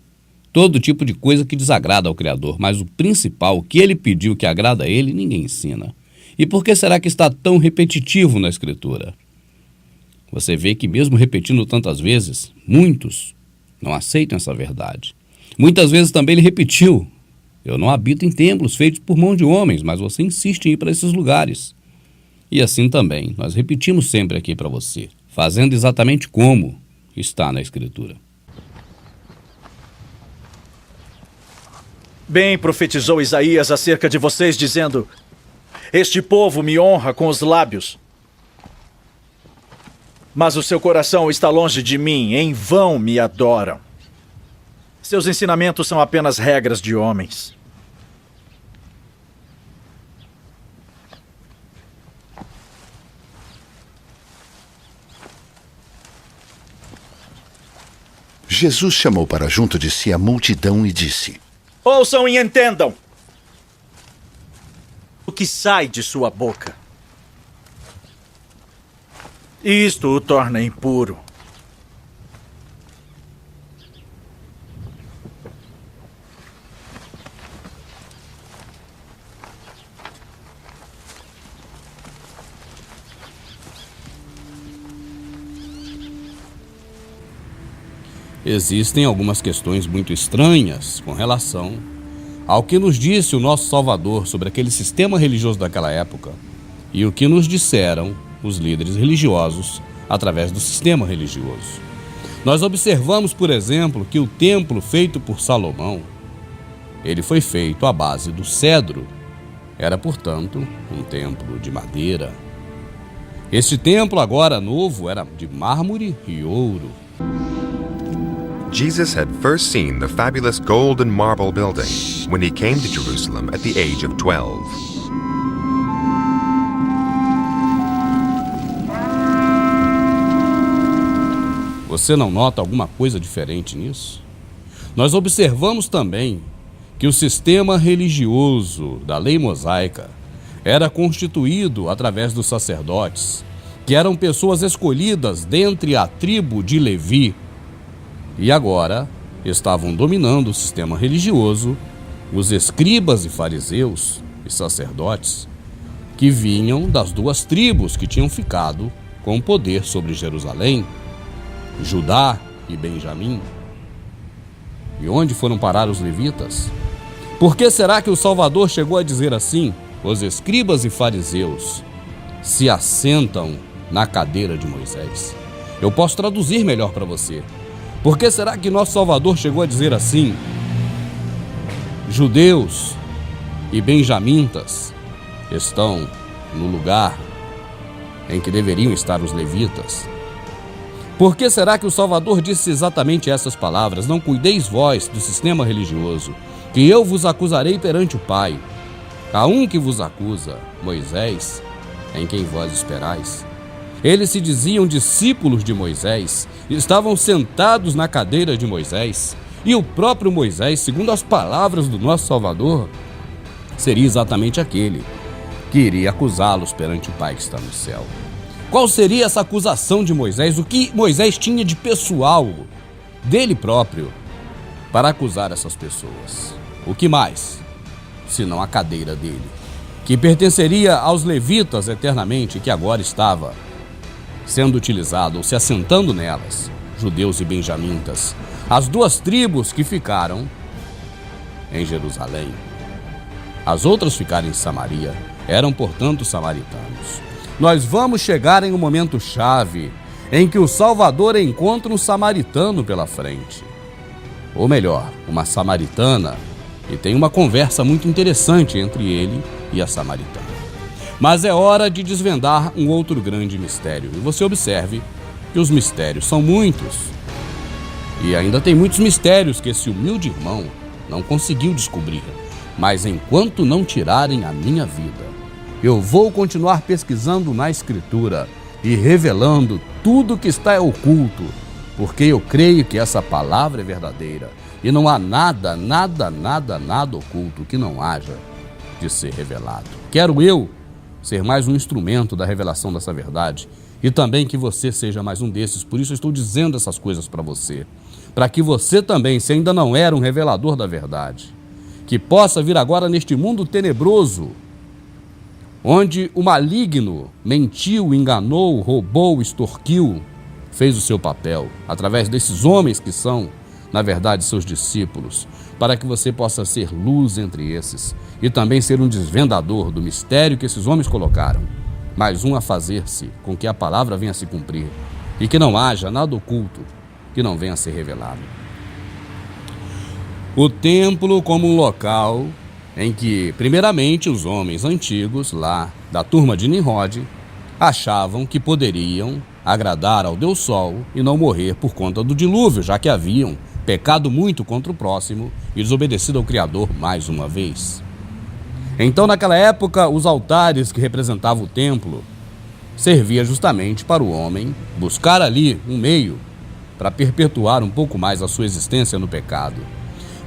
todo tipo de coisa que desagrada ao Criador, mas o principal, o que ele pediu que agrada a ele, ninguém ensina. E por que será que está tão repetitivo na Escritura? Você vê que mesmo repetindo tantas vezes, muitos não aceitam essa verdade. Muitas vezes também ele repetiu: eu não habito em templos feitos por mão de homens, mas você insiste em ir para esses lugares. E assim também, nós repetimos sempre aqui para você, fazendo exatamente como está na Escritura. Bem profetizou Isaías acerca de vocês, dizendo: Este povo me honra com os lábios, mas o seu coração está longe de mim, em vão me adoram. Seus ensinamentos são apenas regras de homens. Jesus chamou para junto de si a multidão e disse: Ouçam e entendam o que sai de sua boca. Isto o torna impuro. Existem algumas questões muito estranhas com relação ao que nos disse o nosso Salvador sobre aquele sistema religioso daquela época e o que nos disseram os líderes religiosos através do sistema religioso. Nós observamos, por exemplo, que o templo feito por Salomão, ele foi feito à base do cedro. Era, portanto, um templo de madeira. Este templo agora novo era de mármore e ouro. Jesus had first seen the fabulous gold and marble building when he came to Jerusalem at the age of 12. Você não nota alguma coisa diferente nisso? Nós observamos também que o sistema religioso da lei mosaica era constituído através dos sacerdotes, que eram pessoas escolhidas dentre a tribo de Levi, e agora estavam dominando o sistema religioso os escribas e fariseus e sacerdotes que vinham das duas tribos que tinham ficado com poder sobre Jerusalém, Judá e Benjamim. E onde foram parar os levitas? Por que será que o Salvador chegou a dizer assim? Os escribas e fariseus se assentam na cadeira de Moisés. Eu posso traduzir melhor para você. Por que será que nosso Salvador chegou a dizer assim? Judeus e benjamitas estão no lugar em que deveriam estar os levitas. Por que será que o Salvador disse exatamente essas palavras? Não cuideis vós do sistema religioso, que eu vos acusarei perante o Pai. Há um que vos acusa, Moisés, em quem vós esperais. Eles se diziam discípulos de Moisés, estavam sentados na cadeira de Moisés, e o próprio Moisés, segundo as palavras do nosso Salvador, seria exatamente aquele que iria acusá-los perante o Pai que está no céu. Qual seria essa acusação de Moisés? O que Moisés tinha de pessoal, dele próprio, para acusar essas pessoas? O que mais, senão a cadeira dele, que pertenceria aos levitas eternamente, que agora estava sendo utilizado ou se assentando nelas, judeus e benjamitas, as duas tribos que ficaram em Jerusalém. As outras ficaram em Samaria, eram, portanto, samaritanos. Nós vamos chegar em um momento chave em que o Salvador encontra um samaritano pela frente. Ou melhor, uma samaritana, e tem uma conversa muito interessante entre ele e a samaritana. Mas é hora de desvendar um outro grande mistério. E você observe que os mistérios são muitos. E ainda tem muitos mistérios que esse humilde irmão não conseguiu descobrir. Mas enquanto não tirarem a minha vida, eu vou continuar pesquisando na Escritura e revelando tudo que está oculto, porque eu creio que essa palavra é verdadeira e não há nada oculto que não haja de ser revelado. Quero eu ser mais um instrumento da revelação dessa verdade e também que você seja mais um desses. Por isso eu estou dizendo essas coisas para você, para que você também, se ainda não era um revelador da verdade, que possa vir agora neste mundo tenebroso, onde o maligno mentiu, enganou, roubou, extorquiu, fez o seu papel, através desses homens que são, na verdade, seus discípulos, para que você possa ser luz entre esses e também ser um desvendador do mistério que esses homens colocaram, mais um a fazer-se com que a palavra venha a se cumprir e que não haja nada oculto que não venha a ser revelado. O templo como um local em que, primeiramente, os homens antigos, lá da turma de Nimrod, achavam que poderiam agradar ao Deus Sol e não morrer por conta do dilúvio, já que haviam pecado muito contra o próximo e desobedecido ao Criador mais uma vez. Então, naquela época, os altares que representavam o templo servia justamente para o homem buscar ali um meio para perpetuar um pouco mais a sua existência no pecado.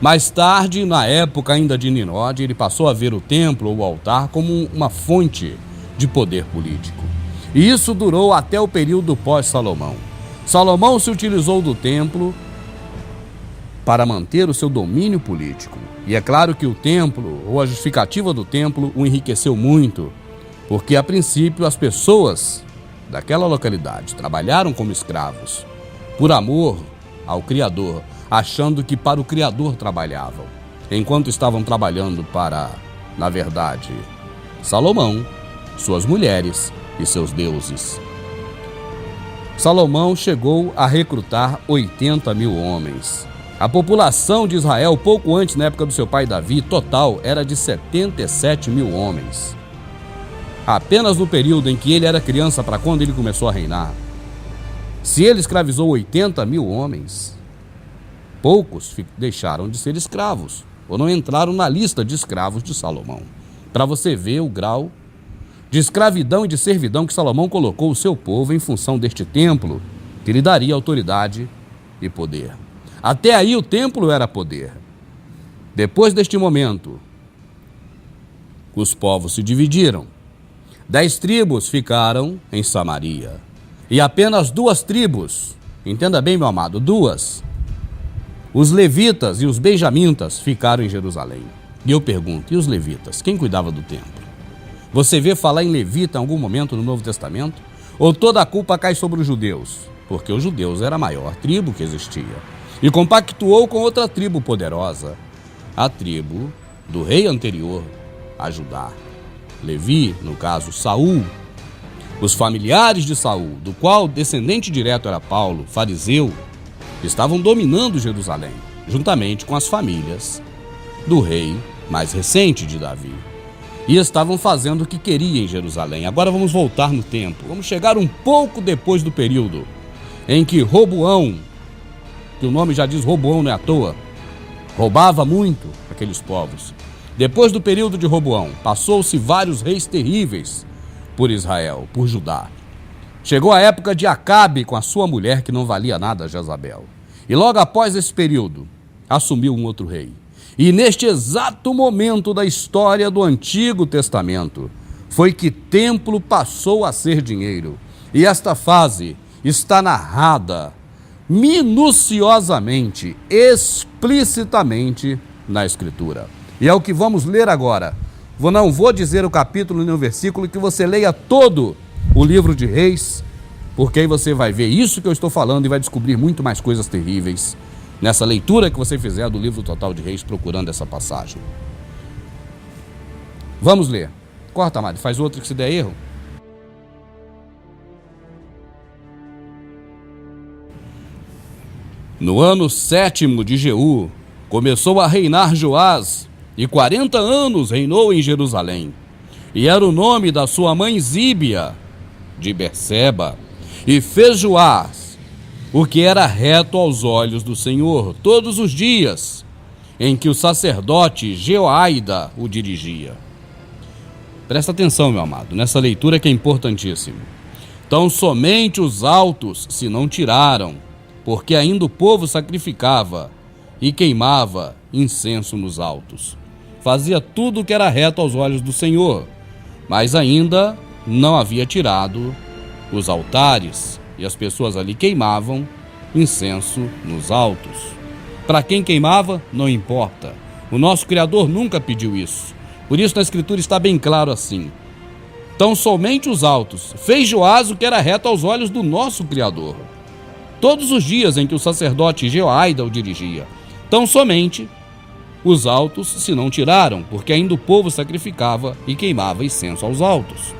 Mais tarde, na época ainda de Nimrod, ele passou a ver o templo ou o altar como uma fonte de poder político. E isso durou até o período pós-Salomão. Salomão se utilizou do templo para manter o seu domínio político. E é claro que o templo, ou a justificativa do templo, o enriqueceu muito, porque a princípio as pessoas daquela localidade trabalharam como escravos, por amor ao Criador, achando que para o Criador trabalhavam, enquanto estavam trabalhando para, na verdade, Salomão, suas mulheres e seus deuses. Salomão chegou a recrutar 80 mil homens. A população de Israel, pouco antes, na época do seu pai Davi, total era de 77 mil homens. Apenas no período em que ele era criança para quando ele começou a reinar. Se ele escravizou 80 mil homens, poucos deixaram de ser escravos, ou não entraram na lista de escravos de Salomão. Para você ver o grau de escravidão e de servidão que Salomão colocou o seu povo em função deste templo, que lhe daria autoridade e poder. Até aí o templo era poder. Depois deste momento, os povos se dividiram. 10 tribos ficaram em Samaria. E apenas 2 tribos, entenda bem, meu amado, 2, os levitas e os benjamitas ficaram em Jerusalém. E eu pergunto, e os levitas? Quem cuidava do templo? Você vê falar em levita em algum momento no Novo Testamento? Ou toda a culpa cai sobre os judeus? Porque os judeus era a maior tribo que existia. E compactuou com outra tribo poderosa, a tribo do rei anterior a Judá. Levi, no caso Saul, os familiares de Saul, do qual descendente direto era Paulo, fariseu, estavam dominando Jerusalém, juntamente com as famílias do rei mais recente de Davi. E estavam fazendo o que queria em Jerusalém. Agora vamos voltar no tempo. Vamos chegar um pouco depois do período em que Roboão, que o nome já diz Roboão, não é à toa, roubava muito aqueles povos. Depois do período de Roboão, passou-se vários reis terríveis por Israel, por Judá. Chegou a época de Acabe com a sua mulher, que não valia nada, Jezabel. E logo após esse período, assumiu um outro rei. E neste exato momento da história do Antigo Testamento, foi que templo passou a ser dinheiro. E esta fase está narrada minuciosamente, explicitamente na Escritura. E é o que vamos ler agora. Não vou dizer o capítulo nem o versículo, que você leia todo o livro de Reis, porque aí você vai ver isso que eu estou falando e vai descobrir muito mais coisas terríveis nessa leitura que você fizer do livro total de Reis, procurando essa passagem. Vamos ler. Corta, Amado, faz outro que se der erro. No ano 7º de Jeú, começou a reinar Joás, e 40 anos reinou em Jerusalém. E era o nome da sua mãe Zíbia, de Berseba. E fez Joás o que era reto aos olhos do Senhor, todos os dias em que o sacerdote Jeoaida o dirigia. Presta atenção, meu amado, nessa leitura que é importantíssimo. Então somente os altos se não tiraram, porque ainda o povo sacrificava e queimava incenso nos altos. Fazia tudo o que era reto aos olhos do Senhor, mas ainda não havia tirado os altares, e as pessoas ali queimavam incenso nos altos. Para quem queimava, não importa. O nosso Criador nunca pediu isso. Por isso na Escritura está bem claro assim. Então somente os altos. Fez Joás o que era reto aos olhos do nosso Criador, todos os dias em que o sacerdote Jeoaida o dirigia. Então somente os altos se não tiraram, porque ainda o povo sacrificava e queimava incenso aos altos.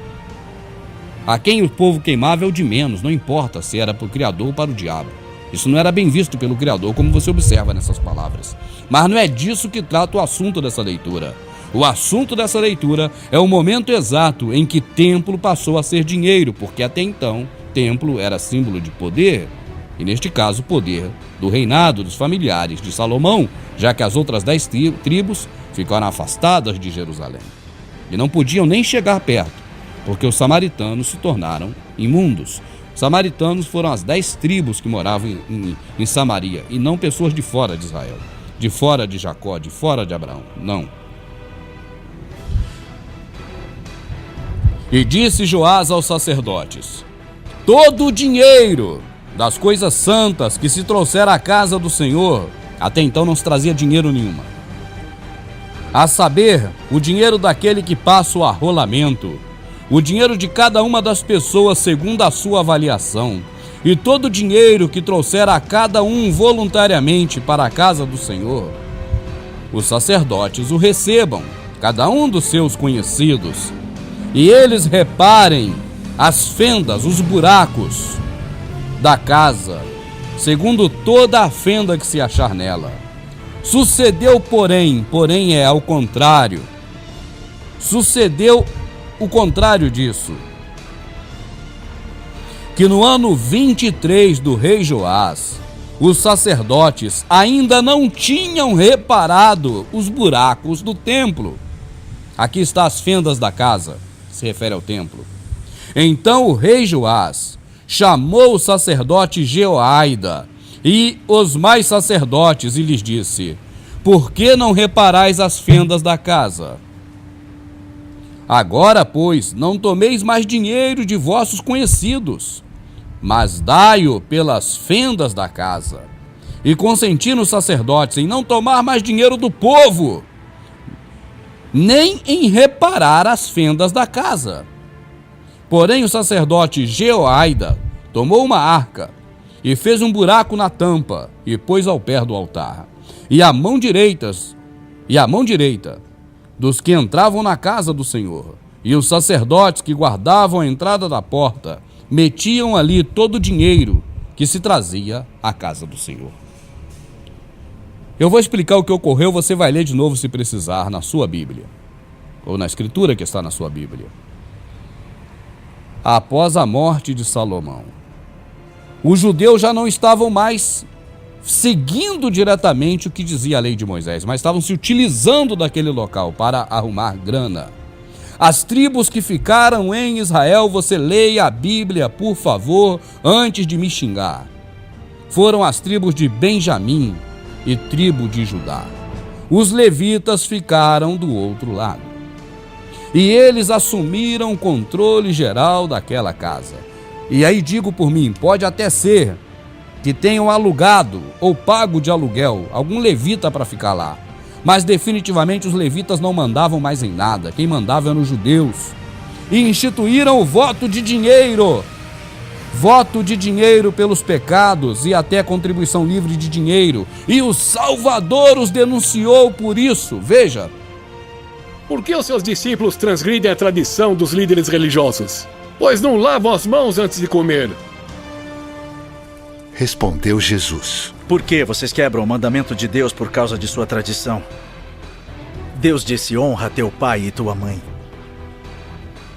A quem o povo queimava é o de menos, não importa se era para o Criador ou para o diabo. Isso não era bem visto pelo Criador, como você observa nessas palavras. Mas não é disso que trata o assunto dessa leitura. O assunto dessa leitura é o momento exato em que templo passou a ser dinheiro, porque até então templo era símbolo de poder, e neste caso poder do reinado dos familiares de Salomão, já que as outras 10 tribos ficaram afastadas de Jerusalém e não podiam nem chegar perto, porque os samaritanos se tornaram imundos. Os samaritanos foram as 10 tribos que moravam em Samaria, e não pessoas de fora de Israel, de fora de Jacó, de fora de Abraão, não. E disse Joás aos sacerdotes: todo o dinheiro das coisas santas que se trouxer à casa do Senhor, até então não se trazia dinheiro nenhuma, a saber, o dinheiro daquele que passa o arrolamento, o dinheiro de cada uma das pessoas segundo a sua avaliação, e todo o dinheiro que trouxer a cada um voluntariamente para a casa do Senhor, os sacerdotes o recebam, cada um dos seus conhecidos, e eles reparem as fendas, os buracos da casa, segundo toda a fenda que se achar nela. Sucedeu, porém é ao contrário. Sucedeu o contrário disso, que no ano 23 do rei Joás, os sacerdotes ainda não tinham reparado os buracos do templo. Aqui está as fendas da casa, se refere ao templo. Então o rei Joás chamou o sacerdote Jeoaida e os mais sacerdotes e lhes disse: por que não reparais as fendas da casa? Agora, pois, não tomeis mais dinheiro de vossos conhecidos, mas dai-o pelas fendas da casa. E consentiram os sacerdotes em não tomar mais dinheiro do povo, nem em reparar as fendas da casa. Porém, o sacerdote Jeoaida tomou uma arca e fez um buraco na tampa e pôs ao pé do altar. E a mão direita dos que entravam na casa do Senhor, e os sacerdotes que guardavam a entrada da porta, metiam ali todo o dinheiro que se trazia à casa do Senhor. Eu vou explicar o que ocorreu, você vai ler de novo se precisar na sua Bíblia, ou na escritura que está na sua Bíblia. Após a morte de Salomão, os judeus já não estavam mais seguindo diretamente o que dizia a lei de Moisés, mas estavam se utilizando daquele local para arrumar grana. As tribos que ficaram em Israel, você leia a Bíblia, por favor, antes de me xingar. Foram as tribos de Benjamim e tribo de Judá. Os levitas ficaram do outro lado. E eles assumiram o controle geral daquela casa. E aí digo por mim, pode até ser que tenham alugado ou pago de aluguel algum levita para ficar lá. Mas definitivamente os levitas não mandavam mais em nada. Quem mandava eram os judeus. E instituíram o voto de dinheiro. Voto de dinheiro pelos pecados e até contribuição livre de dinheiro. E o Salvador os denunciou por isso. Veja. Por que os seus discípulos transgridem a tradição dos líderes religiosos? Pois não lavam as mãos antes de comer. Respondeu Jesus: por que vocês quebram o mandamento de Deus por causa de sua tradição? Deus disse: honra teu pai e tua mãe.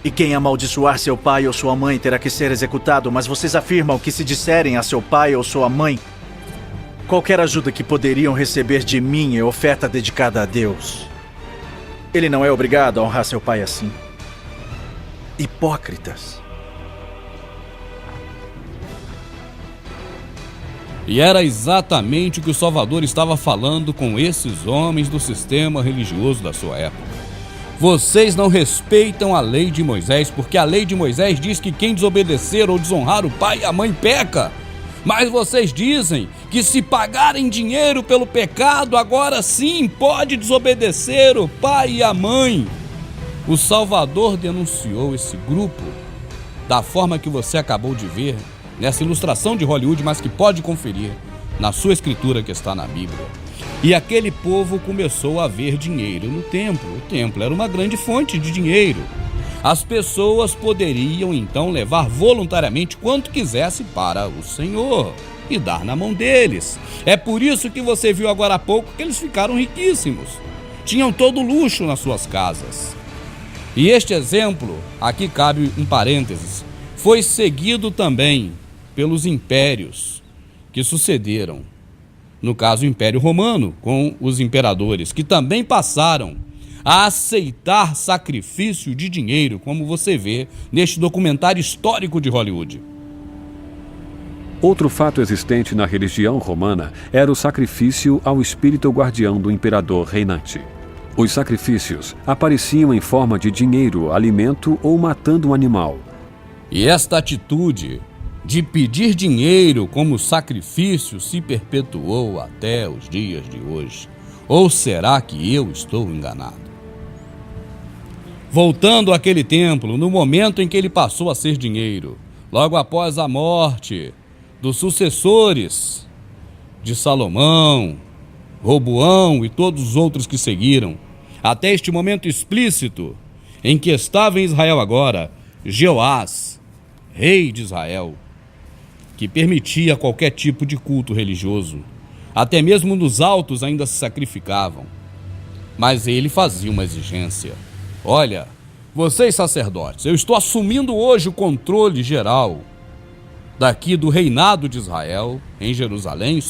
E quem amaldiçoar seu pai ou sua mãe terá que ser executado, mas vocês afirmam que se disserem a seu pai ou sua mãe: qualquer ajuda que poderiam receber de mim é oferta dedicada a Deus. Ele não é obrigado a honrar seu pai assim. Hipócritas. E era exatamente o que o Salvador estava falando com esses homens do sistema religioso da sua época. Vocês não respeitam a lei de Moisés, porque a lei de Moisés diz que quem desobedecer ou desonrar o pai e a mãe peca. Mas vocês dizem que se pagarem dinheiro pelo pecado, agora sim pode desobedecer o pai e a mãe. O Salvador denunciou esse grupo da forma que você acabou de ver nessa ilustração de Hollywood, mas que pode conferir na sua escritura que está na Bíblia. E aquele povo começou a ver dinheiro no templo. O templo era uma grande fonte de dinheiro. As pessoas poderiam então levar voluntariamente quanto quisesse para o Senhor e dar na mão deles. É por isso que você viu agora há pouco que eles ficaram riquíssimos. tinham todo luxo nas suas casas. E este exemplo, aqui cabe um parênteses, foi seguido também pelos impérios que sucederam. No caso, o Império Romano, com os imperadores, que também passaram a aceitar sacrifício de dinheiro, como você vê neste documentário histórico de Hollywood. Outro fato existente na religião romana era o sacrifício ao espírito guardião do imperador reinante. Os sacrifícios apareciam em forma de dinheiro, alimento ou matando um animal. E esta atitude de pedir dinheiro como sacrifício se perpetuou até os dias de hoje. Ou será que eu estou enganado? Voltando àquele templo, no momento em que ele passou a ser dinheiro, logo após a morte dos sucessores de Salomão, Roboão e todos os outros que seguiram, até este momento explícito em que estava em Israel agora, Jeoás, rei de Israel, que permitia qualquer tipo de culto religioso, até mesmo nos altos ainda se sacrificavam, mas ele fazia uma exigência. Olha, vocês sacerdotes, eu estou assumindo hoje o controle geral daqui do reinado de Israel, em Jerusalém,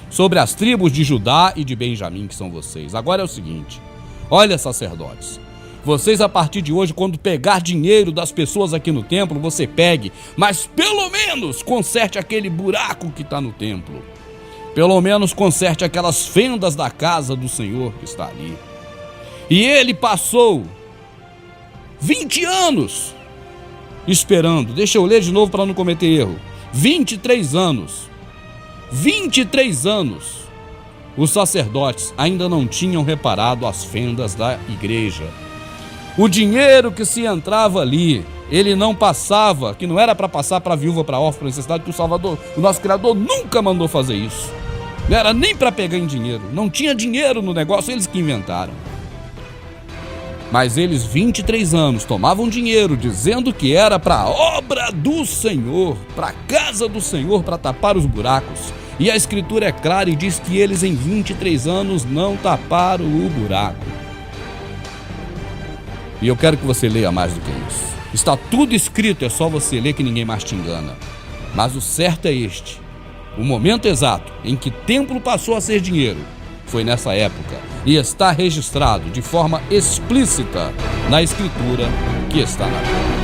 sobre as tribos de Judá e de Benjamim, que são vocês. Agora é o seguinte, olha, sacerdotes, vocês a partir de hoje, quando pegar dinheiro das pessoas aqui no templo, você pegue, mas pelo menos conserte aquele buraco que está no templo. Pelo menos conserte aquelas fendas da casa do Senhor que está ali. E ele passou 20 anos esperando. Deixa eu ler de novo para não cometer erro. 23 anos. 23 anos. Os sacerdotes ainda não tinham reparado as fendas da igreja. O dinheiro que se entrava ali, ele não passava, que não era para passar para a viúva, para a órfã, para a necessidade, que o nosso Criador nunca mandou fazer isso. Não era nem para pegar em dinheiro. Não tinha dinheiro no negócio, eles que inventaram. Mas eles, 23 anos, tomavam dinheiro dizendo que era para a obra do Senhor, para a casa do Senhor, para tapar os buracos. E a Escritura é clara e diz que eles em 23 anos não taparam o buraco. E eu quero que você leia mais do que isso. Está tudo escrito, é só você ler que ninguém mais te engana. Mas o certo é este. O momento exato em que templo passou a ser dinheiro foi nessa época e está registrado de forma explícita na Escritura que está na Bíblia.